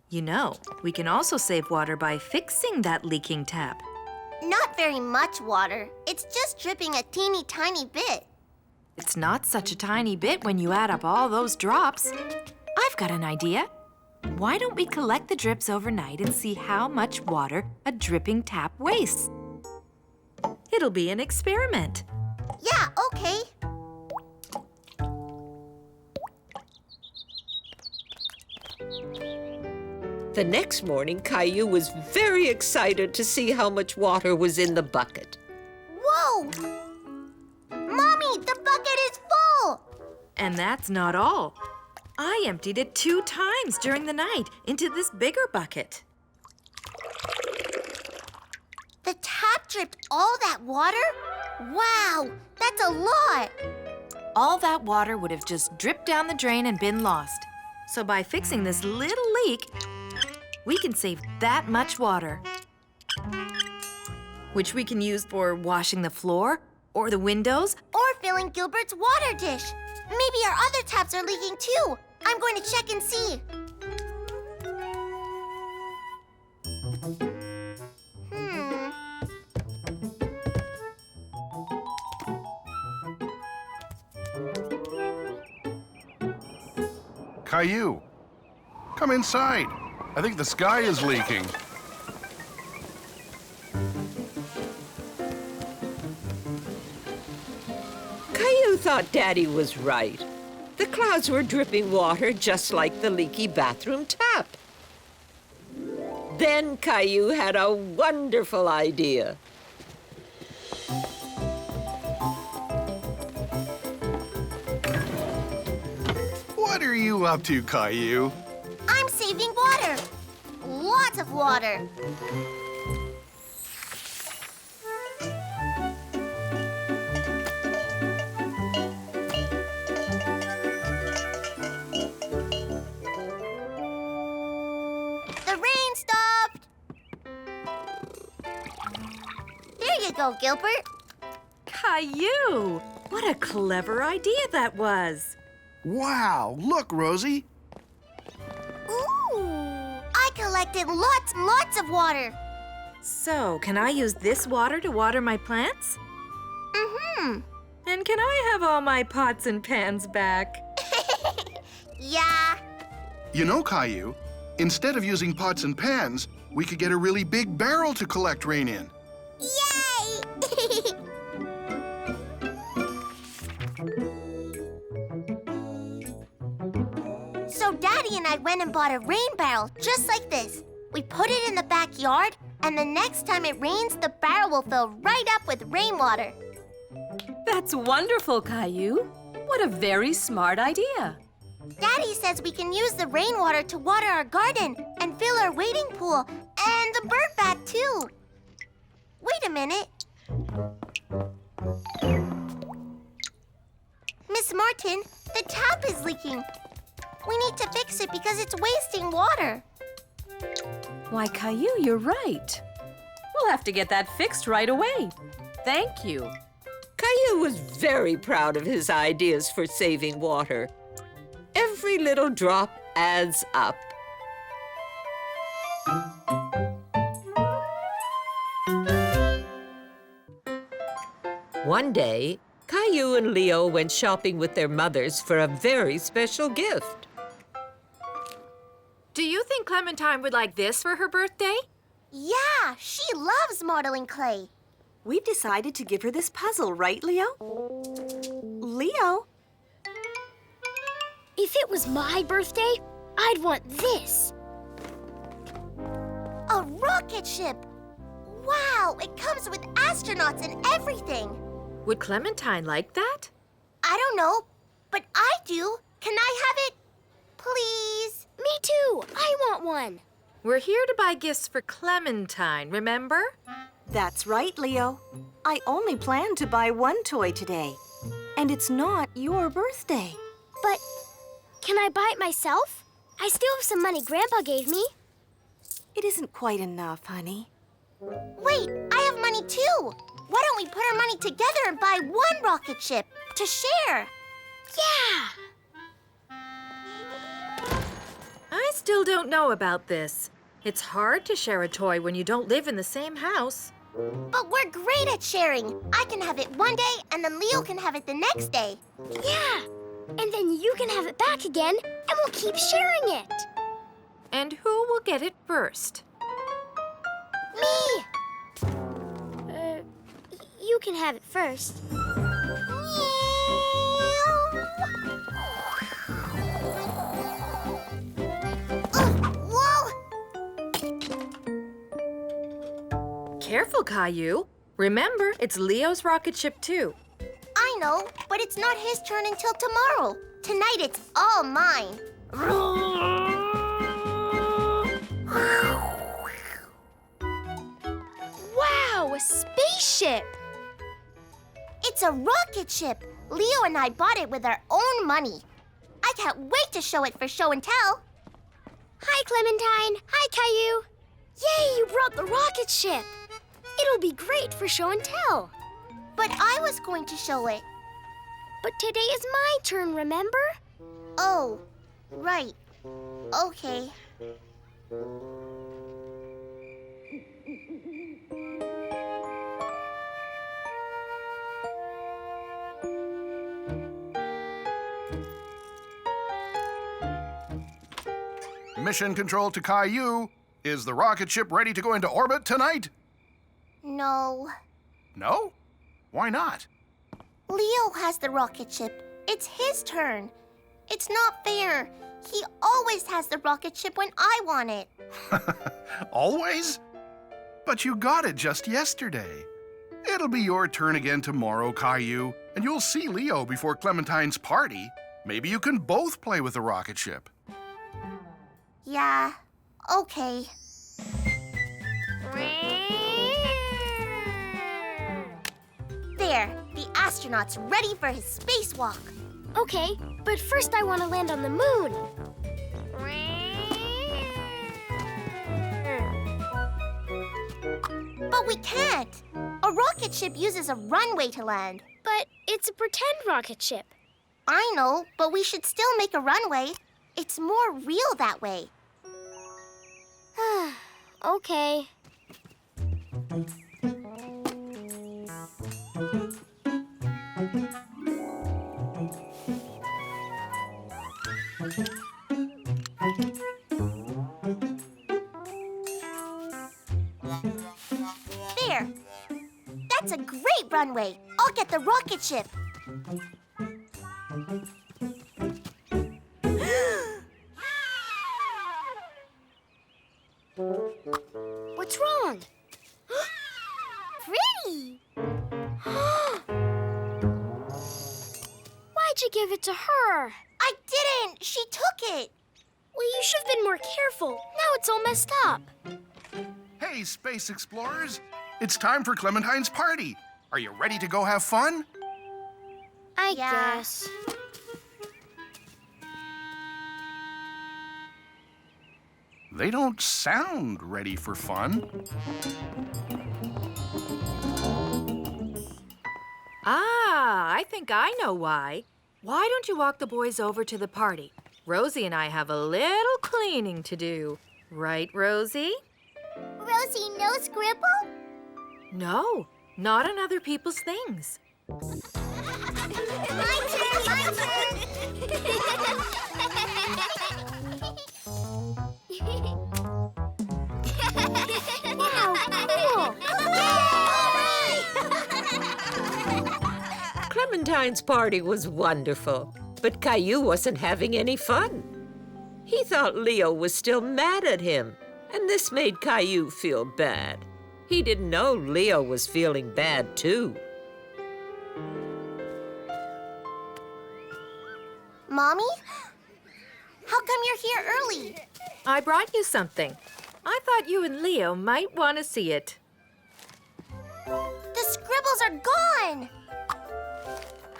S6: You know, we can also save water by fixing that leaking tap.
S1: Not very much water. It's just dripping a teeny tiny bit.
S6: It's not such a tiny bit when you add up all those drops. I've got an idea. Why don't we collect the drips overnight and see how much water a dripping tap wastes? It'll be an experiment.
S1: Yeah, okay.
S2: The next morning, Caillou was very excited to see how much water was in the bucket.
S1: Whoa! Mommy, the bucket is full!
S6: And that's not all. I emptied it 2 times during the night into this bigger bucket.
S1: The tap dripped all that water? Wow, that's a lot!
S6: All that water would have just dripped down the drain and been lost. So by fixing this little leak, we can save that much water, which we can use for washing the floor or the windows.
S1: Or filling Gilbert's water dish. Maybe our other taps are leaking too. I'm going to check and see.
S4: Caillou, come inside. I think the sky is leaking.
S2: Caillou thought Daddy was right. The clouds were dripping water just like the leaky bathroom tap. Then Caillou had a wonderful idea.
S4: What are you up to, Caillou?
S1: I'm saving water. Lots of water. The rain stopped. There you go, Gilbert.
S6: Caillou! What a clever idea that was.
S4: Wow, look, Rosie.
S1: Ooh! I collected lots and lots of water.
S6: So, can I use this water to water my plants?
S1: Mm-hmm.
S6: And can I have all my pots and pans back?
S1: Yeah.
S4: You know, Caillou, instead of using pots and pans, we could get a really big barrel to collect rain in.
S1: Yay! So Daddy and I went and bought a rain barrel just like this. We put it in the backyard, and the next time it rains, the barrel will fill right up with rainwater.
S5: That's wonderful, Caillou. What a very smart idea.
S1: Daddy says we can use the rainwater to water our garden and fill our wading pool and the bird bath too. Wait a minute. Miss Martin, the tap is leaking. We need to fix it because it's wasting water.
S5: Why, Caillou, you're right. We'll have to get that fixed right away. Thank you.
S2: Caillou was very proud of his ideas for saving water. Every little drop adds up. One day, Caillou and Leo went shopping with their mothers for a very special gift.
S6: Do you think Clementine would like this for her birthday?
S1: Yeah, she loves modeling clay.
S10: We've decided to give her this puzzle, right, Leo? Leo?
S3: If it was my birthday, I'd want this.
S1: A rocket ship. Wow, it comes with astronauts and everything.
S6: Would Clementine like that?
S1: I don't know, but I do. Can I have it? Please?
S3: Me too. I want one.
S6: We're here to buy gifts for Clementine, remember?
S10: That's right, Leo. I only planned to buy one toy today. And it's not your birthday.
S3: But can I buy it myself? I still have some money Grandpa gave me.
S10: It isn't quite enough, honey.
S1: Wait, I have money too. Why don't we put our money together and buy one rocket ship to share?
S3: Yeah!
S6: I still don't know about this. It's hard to share a toy when you don't live in the same house.
S1: But we're great at sharing. I can have it one day, and then Leo can have it the next day.
S3: Yeah! And then you can have it back again, and we'll keep sharing it.
S6: And who will get it first?
S1: Me!
S3: You can have it first.
S1: Whoa!
S6: Careful, Caillou. Remember, it's Leo's rocket ship too.
S1: I know, but it's not his turn until tomorrow. Tonight it's all mine.
S3: Wow, a spaceship!
S1: It's a rocket ship. Leo and I bought it with our own money. I can't wait to show it for show and tell.
S9: Hi, Clementine. Hi, Caillou. Yay, you brought the rocket ship. It'll be great for show and tell.
S1: But I was going to show it.
S9: But today is my turn, remember?
S1: Oh, right. Okay.
S4: Mission control to Caillou. Is the rocket ship ready to go into orbit tonight?
S1: No.
S4: No? Why not?
S1: Leo has the rocket ship. It's his turn. It's not fair. He always has the rocket ship when I want it.
S4: Always? But you got it just yesterday. It'll be your turn again tomorrow, Caillou, and you'll see Leo before Clementine's party. Maybe you can both play with the rocket ship.
S1: Yeah, okay. There, the astronaut's ready for his spacewalk.
S9: Okay, but first I want to land on the moon.
S1: But we can't. A rocket ship uses a runway to land.
S9: But it's a pretend rocket ship.
S1: I know, but we should still make a runway. It's more real that way.
S9: Okay.
S1: There. That's a great runway. I'll get the rocket ship.
S9: What's wrong?
S1: Pretty.
S9: Why'd you give it to her?
S1: I didn't. She took it.
S9: Well, you should have been more careful. Now it's all messed up.
S4: Hey, space explorers. It's time for Clementine's party. Are you ready to go have fun?
S9: I
S1: Yeah.
S9: guess.
S4: They don't sound ready for fun.
S6: I think I know why. Why don't you walk the boys over to the party? Rosie and I have a little cleaning to do. Right, Rosie?
S1: Rosie, no scribble?
S6: No, not on other people's things.
S1: My turn, my
S9: Wow, cool.
S2: Clementine's party was wonderful, but Caillou wasn't having any fun. He thought Leo was still mad at him, and this made Caillou feel bad. He didn't know Leo was feeling bad, too.
S1: Mommy? How come you're here early?
S6: I brought you something. I thought you and Leo might want to see it.
S1: The scribbles are gone.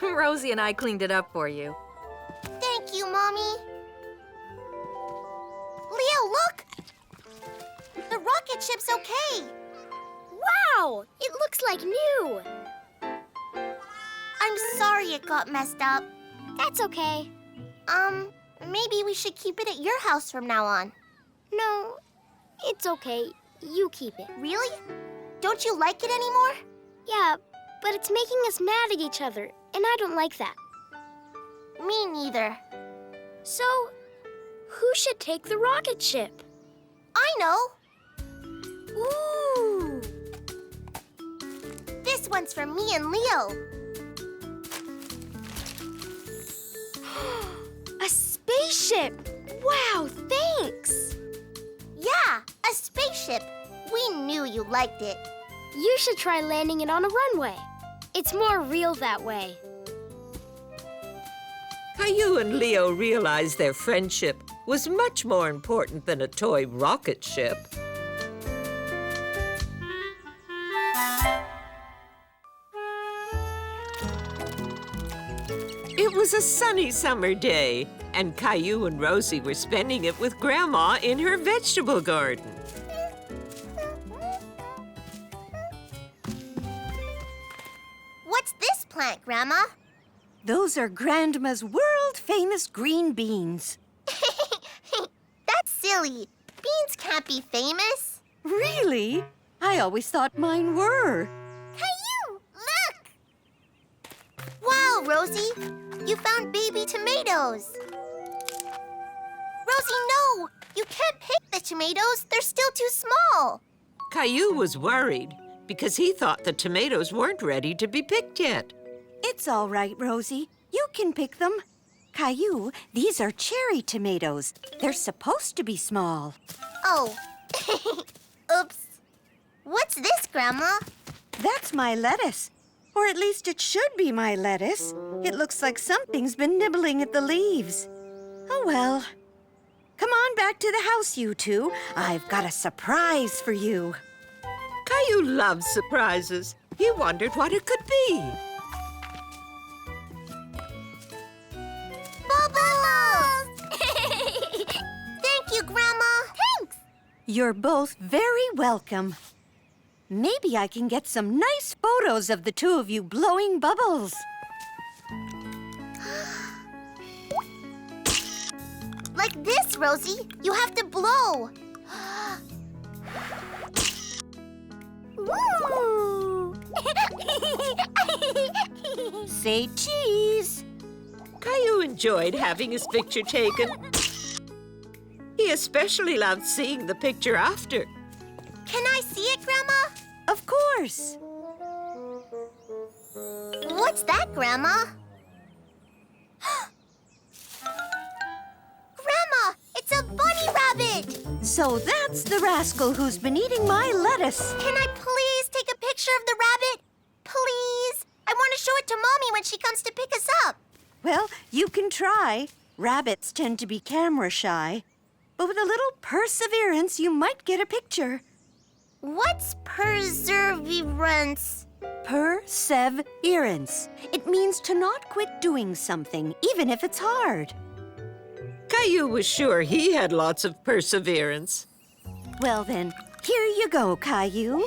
S6: Rosie and I cleaned it up for you.
S1: Thank you, Mommy. Leo, look! The rocket ship's okay.
S9: Wow, it looks like new.
S1: I'm sorry it got messed up.
S9: That's okay.
S1: Maybe we should keep it at your house from now on.
S9: No, it's okay. You keep it.
S1: Really? Don't you like it anymore?
S9: Yeah, but it's making us mad at each other, and I don't like that.
S1: Me neither.
S9: So, who should take the rocket ship?
S1: I know.
S9: Ooh!
S1: This one's for me and Leo.
S9: A spaceship! Wow, thanks!
S1: Yeah, a spaceship. We knew you liked it.
S9: You should try landing it on a runway. It's more real that way.
S2: Caillou and Leo realized their friendship was much more important than a toy rocket ship. It was a sunny summer day, And Caillou and Rosie were spending it with Grandma in her vegetable garden.
S1: What's this plant, Grandma?
S7: Those are Grandma's world-famous green beans.
S1: That's silly. Beans can't be famous.
S7: Really? I always thought mine were.
S1: Caillou, look! Wow, Rosie, you found baby tomatoes. Rosie, no! You can't pick the tomatoes. They're still too small.
S2: Caillou was worried because he thought the tomatoes weren't ready to be picked yet.
S7: It's all right, Rosie. You can pick them. Caillou, these are cherry tomatoes. They're supposed to be small.
S1: Oh. Oops. What's this, Grandma?
S7: That's my lettuce. Or at least it should be my lettuce. It looks like something's been nibbling at the leaves. Oh, well. Come on back to the house, you two. I've got a surprise for you.
S2: Caillou loves surprises. He wondered what it could be.
S1: Bubbles! Thank you, Grandma. Thanks.
S7: You're both very welcome. Maybe I can get some nice photos of the two of you blowing bubbles.
S1: Like this, Rosie. You have to blow. Woo!
S7: Say cheese.
S2: Caillou enjoyed having his picture taken. He especially loved seeing the picture after.
S1: Can I see it, Grandma?
S7: Of course.
S1: What's that, Grandma? Grandma, it's a bunny rabbit!
S7: So that's the rascal who's been eating my lettuce.
S1: Can I please take a picture of the rabbit? Please? I want to show it to Mommy when she comes to pick us up.
S7: Well, you can try. Rabbits tend to be camera shy. But with a little perseverance, you might get a picture.
S1: What's perseverance?
S7: Perseverance. It means to not quit doing something, even if it's hard.
S2: Caillou was sure he had lots of perseverance.
S7: Well then, here you go, Caillou.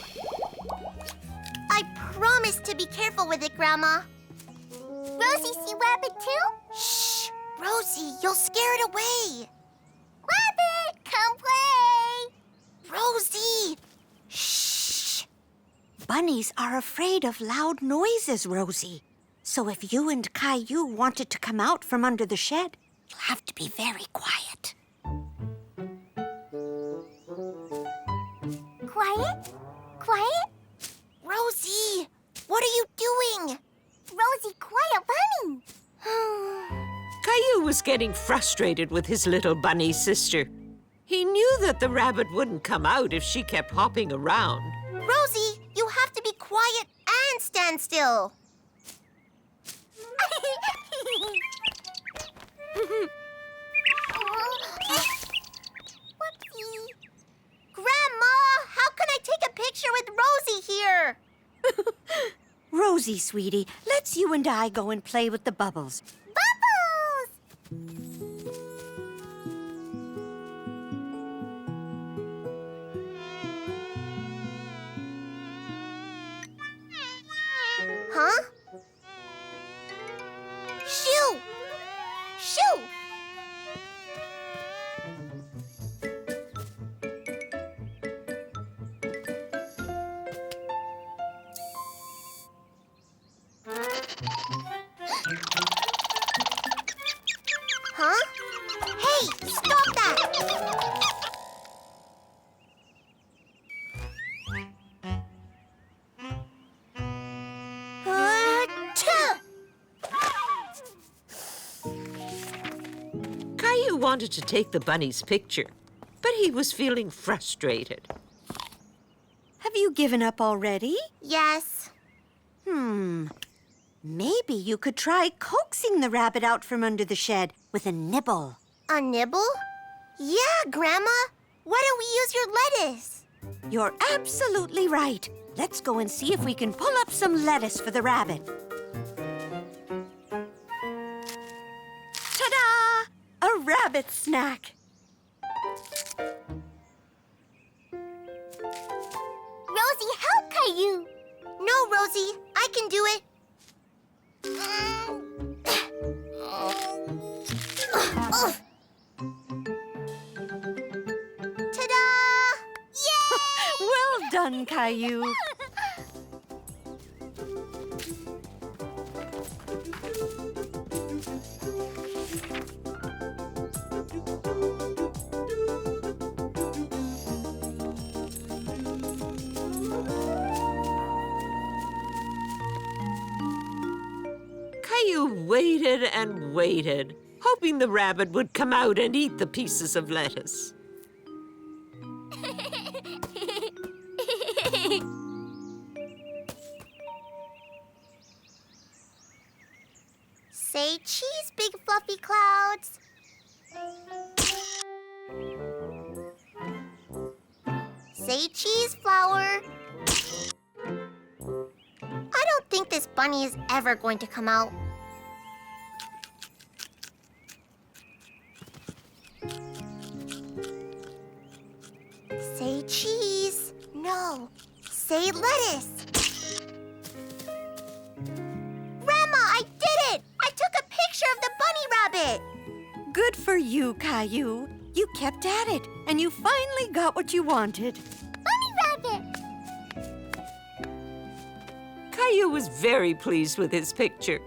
S1: I promise to be careful with it, Grandma. Rosie, see rabbit too? Shh! Rosie, you'll scare it away. Rabbit, come play! Rosie! Shh!
S7: Bunnies are afraid of loud noises, Rosie. So if you and Caillou wanted to come out from under the shed, you'll have to be very quiet.
S1: Quiet? Quiet? Rosie, what are you doing? Rosie, quiet bunny.
S2: Caillou was getting frustrated with his little bunny sister. He knew that the rabbit wouldn't come out if she kept hopping around.
S1: Rosie, you have to be quiet and stand still. Whoopsie. Grandma, how can I take a picture with Rosie here?
S7: Rosie, sweetie, let's you and I go and play with the bubbles.
S1: Bubbles! Huh? Shoo! Shoo! Huh? Hey, stop that!
S2: Caillou wanted to take the bunny's picture, but he was feeling frustrated.
S7: Have you given up already?
S1: Yes.
S7: Maybe you could try coaxing the rabbit out from under the shed with a nibble.
S1: A nibble? Yeah, Grandma. Why don't we use your lettuce?
S7: You're absolutely right. Let's go and see if we can pull up some lettuce for the rabbit. Ta-da! rabbit snack.
S1: Rosie, help Caillou. No, Rosie, I can do it. Ta-da! Yay!
S7: Well done, Caillou.
S2: Caillou waited and waited, hoping the rabbit would come out and eat the pieces of lettuce.
S1: Say cheese, big fluffy clouds. Say cheese, flower. I don't think this bunny is ever going to come out. Say cheese. No. Say lettuce. Grandma, I did it! I took a picture of the bunny rabbit.
S7: Good for you, Caillou. You kept at it, and you finally got what you wanted.
S1: Bunny rabbit!
S2: Caillou was very pleased with his picture.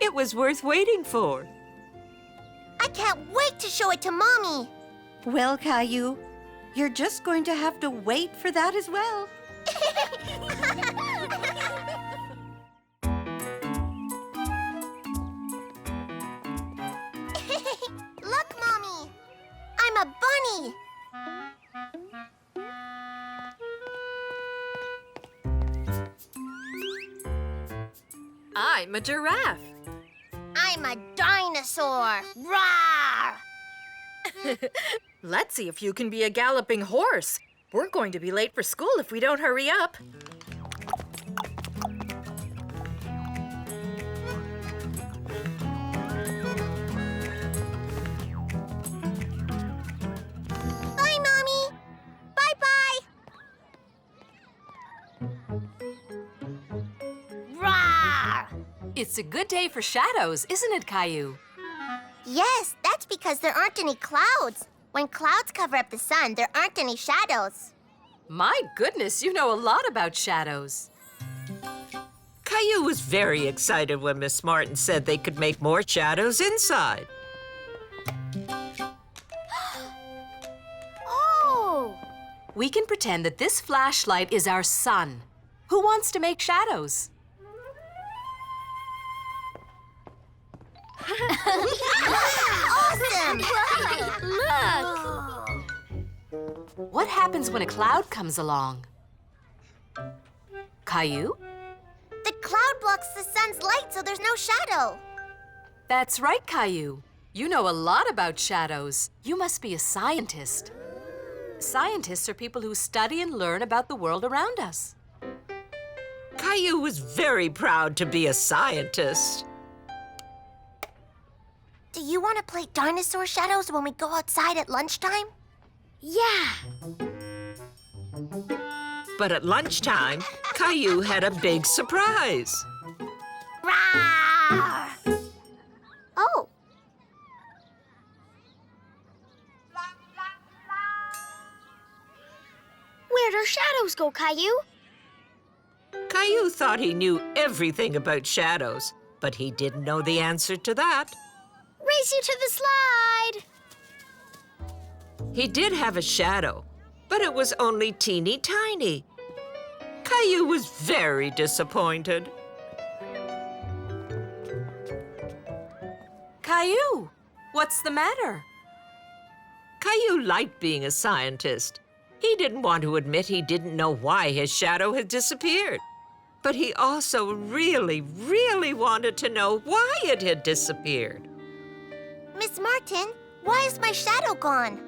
S2: It was worth waiting for.
S1: I can't wait to show it to Mommy.
S7: Well, Caillou, you're just going to have to wait for that as well.
S1: Look, Mommy. I'm a bunny.
S6: I'm a giraffe.
S1: I'm a dinosaur. Rawr!
S6: Let's see if you can be a galloping horse. We're going to be late for school if we don't hurry up.
S1: Bye, Mommy. Bye-bye. Rawr!
S5: It's a good day for shadows, isn't it, Caillou?
S1: Yes, that's because there aren't any clouds. When clouds cover up the sun, there aren't any shadows.
S5: My goodness, you know a lot about shadows.
S2: Caillou was very excited when Miss Martin said they could make more shadows inside.
S1: Oh!
S5: We can pretend that this flashlight is our sun. Who wants to make shadows?
S1: Awesome!
S3: Look!
S5: What happens when a cloud comes along? Caillou?
S1: The cloud blocks the sun's light, so there's no shadow.
S5: That's right, Caillou. You know a lot about shadows. You must be a scientist. Scientists are people who study and learn about the world around us.
S2: Caillou was very proud to be a scientist.
S1: Do you want to play dinosaur shadows when we go outside at lunchtime?
S9: Yeah.
S2: But at lunchtime, Caillou had a big surprise.
S1: Rawr! Oh.
S9: Where'd our shadows go, Caillou?
S2: Caillou thought he knew everything about shadows, but he didn't know the answer to that.
S9: Race you to the slide!
S2: He did have a shadow, but it was only teeny tiny. Caillou was very disappointed.
S5: Caillou, what's the matter?
S2: Caillou liked being a scientist. He didn't want to admit he didn't know why his shadow had disappeared. But he also really, really wanted to know why it had disappeared.
S1: Miss Martin, why is my shadow gone?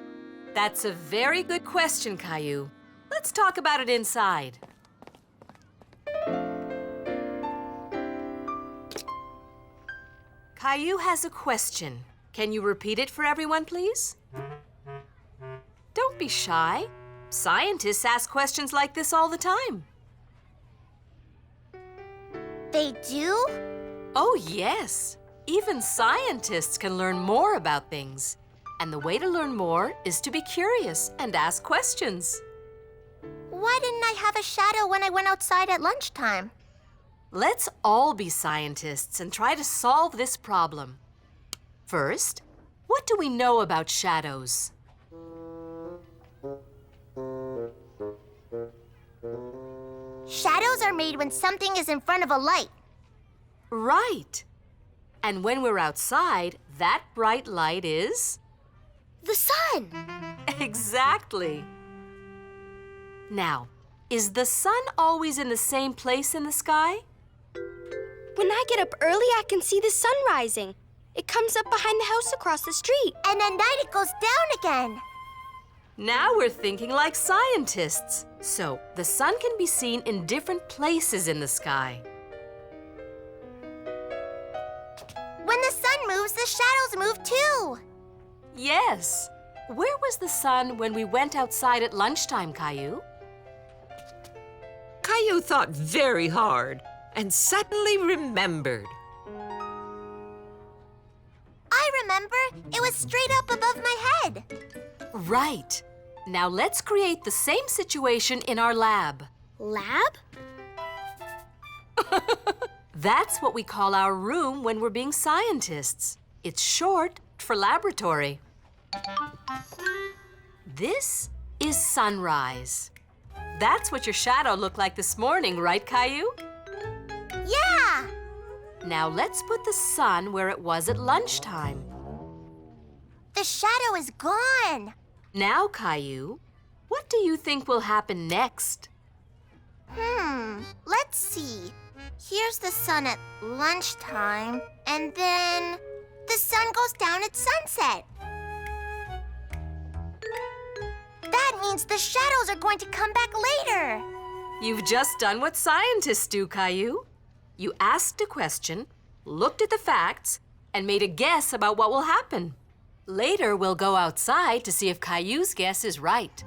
S5: That's a very good question, Caillou. Let's talk about it inside. Caillou has a question. Can you repeat it for everyone, please? Don't be shy. Scientists ask questions like this all the time.
S1: They do?
S5: Oh, yes. Even scientists can learn more about things. And the way to learn more is to be curious and ask questions.
S1: Why didn't I have a shadow when I went outside at lunchtime?
S5: Let's all be scientists and try to solve this problem. First, what do we know about shadows?
S1: Shadows are made when something is in front of a light.
S5: Right. And when we're outside, that bright light is?
S9: The sun!
S5: Exactly. Now, is the sun always in the same place in the sky?
S9: When I get up early, I can see the sun rising. It comes up behind the house across the street.
S1: And at night it goes down again.
S5: Now we're thinking like scientists. So, the sun can be seen in different places in the sky.
S1: When the sun moves, the shadows move too.
S5: Yes. Where was the sun when we went outside at lunchtime, Caillou?
S2: Caillou thought very hard and suddenly remembered.
S1: I remember. It was straight up above my head.
S5: Right. Now let's create the same situation in our lab.
S9: Lab?
S5: That's what we call our room when we're being scientists. It's short for laboratory. This is sunrise. That's what your shadow looked like this morning, right, Caillou?
S1: Yeah!
S5: Now let's put the sun where it was at lunchtime.
S1: The shadow is gone.
S5: Now, Caillou, what do you think will happen next?
S1: Let's see. Here's the sun at lunchtime, and then the sun goes down at sunset. That means the shadows are going to come back later.
S5: You've just done what scientists do, Caillou. You asked a question, looked at the facts, and made a guess about what will happen. Later, we'll go outside to see if Caillou's guess is right.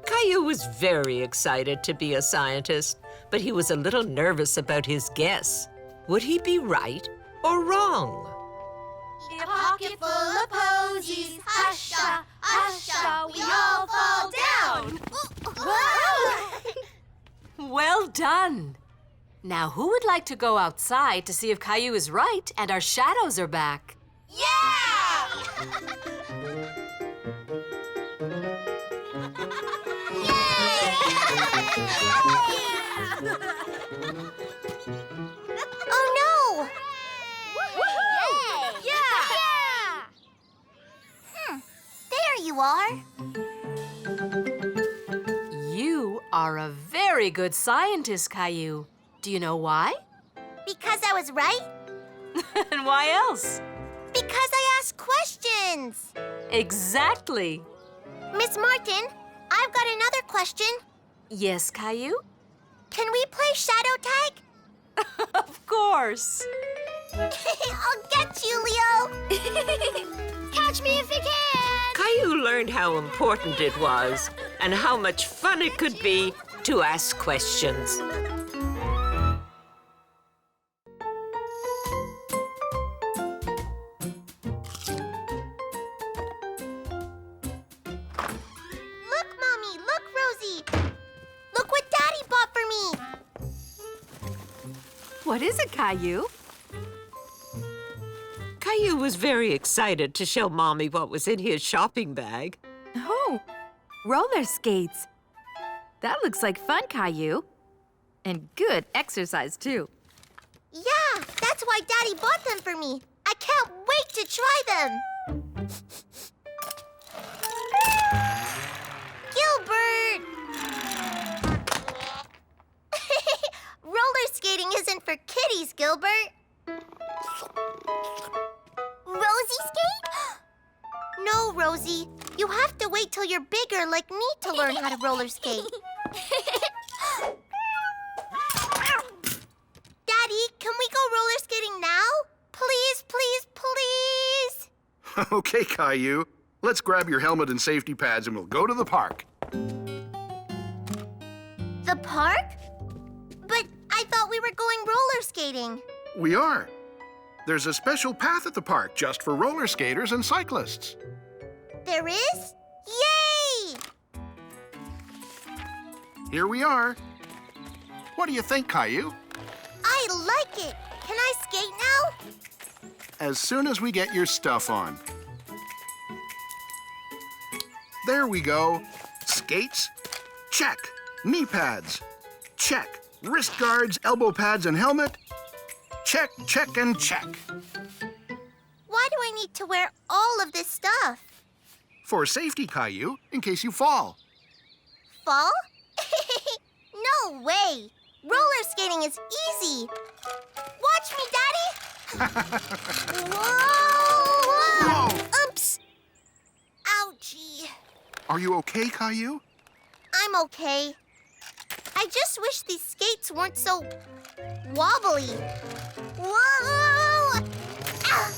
S2: Caillou was very excited to be a scientist, but he was a little nervous about his guess. Would he be right or wrong?
S1: In a pocket full of posies, husha, husha, we all fall down.
S5: Well done. Now, who would like to go outside to see if Caillou is right and our shadows are back?
S1: Oh no! There you are.
S5: You are a very good scientist, Caillou. Do you know why?
S1: Because I was right?
S5: And why else?
S1: Because I asked questions.
S5: Exactly.
S1: Miss Martin, I've got another question.
S5: Yes, Caillou?
S1: Can we play shadow tag?
S5: Of course.
S1: I'll get you, Leo.
S9: Catch me if you can!
S2: Caillou learned how important it was and how much fun it could be to ask questions.
S1: Look, Mommy. Look, Rosie. Look what Daddy bought for me.
S6: What is it, Caillou?
S2: Caillou was very excited to show Mommy what was in his shopping bag.
S6: Oh, roller skates. That looks like fun, Caillou. And good exercise, too.
S1: Yeah, that's why Daddy bought them for me. I can't wait to try them. Gilbert! Roller skating isn't for kiddies, Gilbert. Rosie skate? No, Rosie. You have to wait till you're bigger like me to learn how to roller skate. Daddy, can we go roller skating now? Please, please, please.
S4: Okay, Caillou. Let's grab your helmet and safety pads and we'll go to the park.
S1: The park? But I thought we were going roller skating.
S4: We are. There's a special path at the park just for roller skaters and cyclists.
S1: There is? Yay!
S4: Here we are. What do you think, Caillou?
S1: I like it. Can I skate now?
S4: As soon as we get your stuff on. There we go. Skates? Check. Knee pads? Check. Wrist guards, elbow pads, and helmet? Check, check, and check.
S1: Why do I need to wear all of this stuff?
S4: For safety, Caillou, in case you fall.
S1: Fall? No way! Roller skating is easy. Watch me, Daddy! Whoa! Oops! Ouchie.
S4: Are you okay, Caillou?
S1: I'm okay. I just wish these skates weren't so wobbly. Whoa! Ah!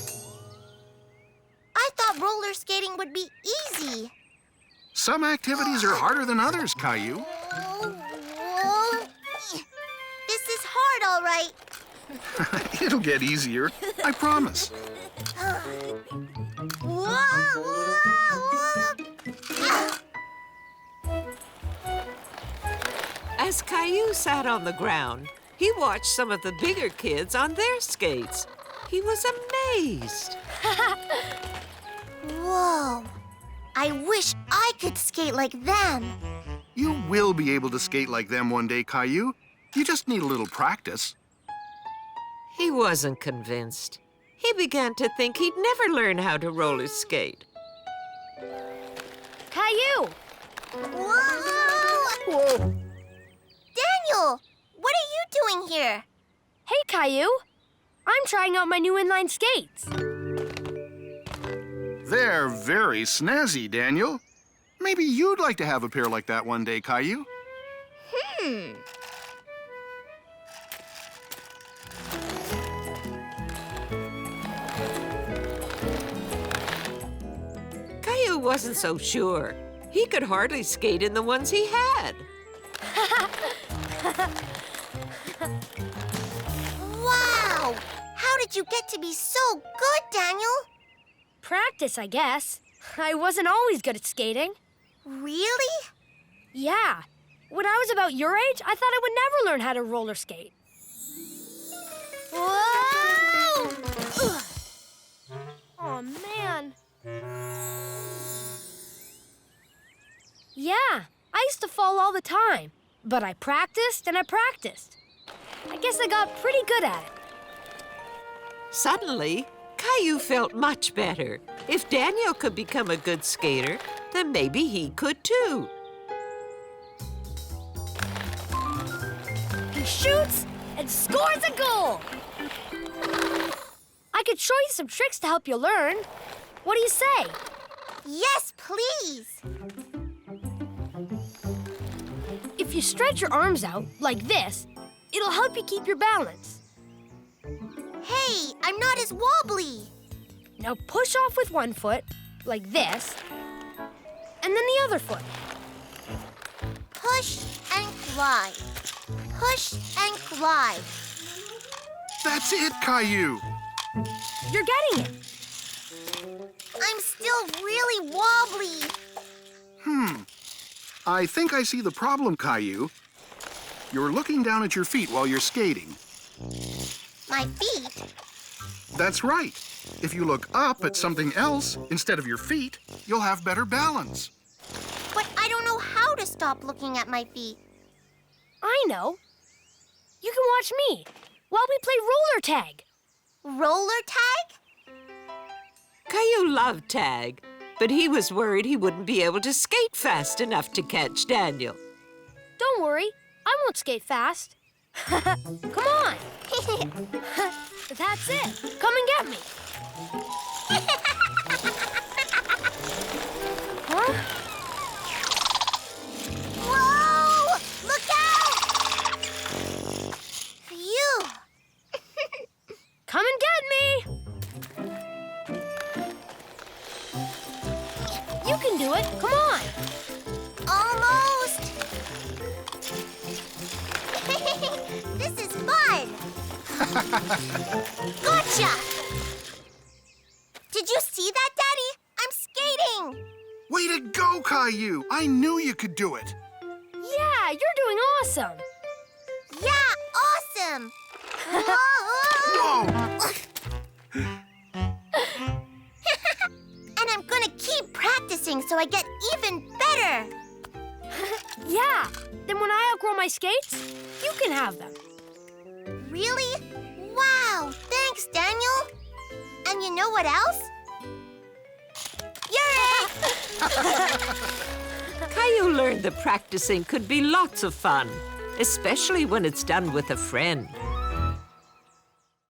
S1: I thought roller skating would be easy.
S4: Some activities are harder than others, Caillou.
S1: This is hard, all right.
S4: It'll get easier, I promise.
S2: As Caillou sat on the ground, he watched some of the bigger kids on their skates. He was amazed.
S1: Whoa! I wish I could skate like them.
S4: You will be able to skate like them one day, Caillou. You just need a little practice.
S2: He wasn't convinced. He began to think he'd never learn how to roller skate.
S3: Caillou!
S1: Whoa! Daniel, what are you doing here?
S3: Hey, Caillou. I'm trying out my new inline skates.
S4: They're very snazzy, Daniel. Maybe you'd like to have a pair like that one day, Caillou.
S2: Caillou wasn't so sure. He could hardly skate in the ones he had.
S1: Wow! How did you get to be so good, Daniel?
S3: Practice, I guess. I wasn't always good at skating.
S1: Really?
S3: Yeah. When I was about your age, I thought I would never learn how to roller skate.
S1: Whoa!
S3: Oh, man. Yeah, I used to fall all the time. But I practiced and I practiced. I guess I got pretty good at it.
S2: Suddenly, Caillou felt much better. If Daniel could become a good skater, then maybe he could too.
S3: He shoots and scores a goal. I could show you some tricks to help you learn. What do you say?
S1: Yes, please.
S3: If you stretch your arms out like this, it'll help you keep your balance.
S1: Hey, I'm not as wobbly.
S3: Now push off with one foot, like this, and then the other foot.
S1: Push and glide. Push and glide.
S4: That's it, Caillou.
S3: You're getting it.
S1: I'm still really wobbly.
S4: I think I see the problem, Caillou. You're looking down at your feet while you're skating.
S1: My feet?
S4: That's right. If you look up at something else instead of your feet, you'll have better balance.
S1: But I don't know how to stop looking at my feet.
S3: I know. You can watch me while we play roller tag.
S1: Roller tag?
S2: Caillou loved tag, but he was worried he wouldn't be able to skate fast enough to catch Daniel.
S3: Don't worry, I won't skate fast. Come on. That's it. Come and get me. Huh?
S1: Whoa! Look out! Phew!
S3: Come and get me.
S1: Gotcha! Did you see that, Daddy? I'm skating!
S4: Way to go, Caillou! I knew you could do it.
S9: Yeah, you're doing awesome.
S1: Yeah, awesome!
S4: Whoa!
S1: And I'm gonna keep practicing so I get even better.
S9: Yeah, then when I outgrow my skates, you can have them.
S1: Really? Wow, thanks, Daniel. And you know what else? You're
S2: Caillou learned that practicing could be lots of fun, especially when it's done with a friend.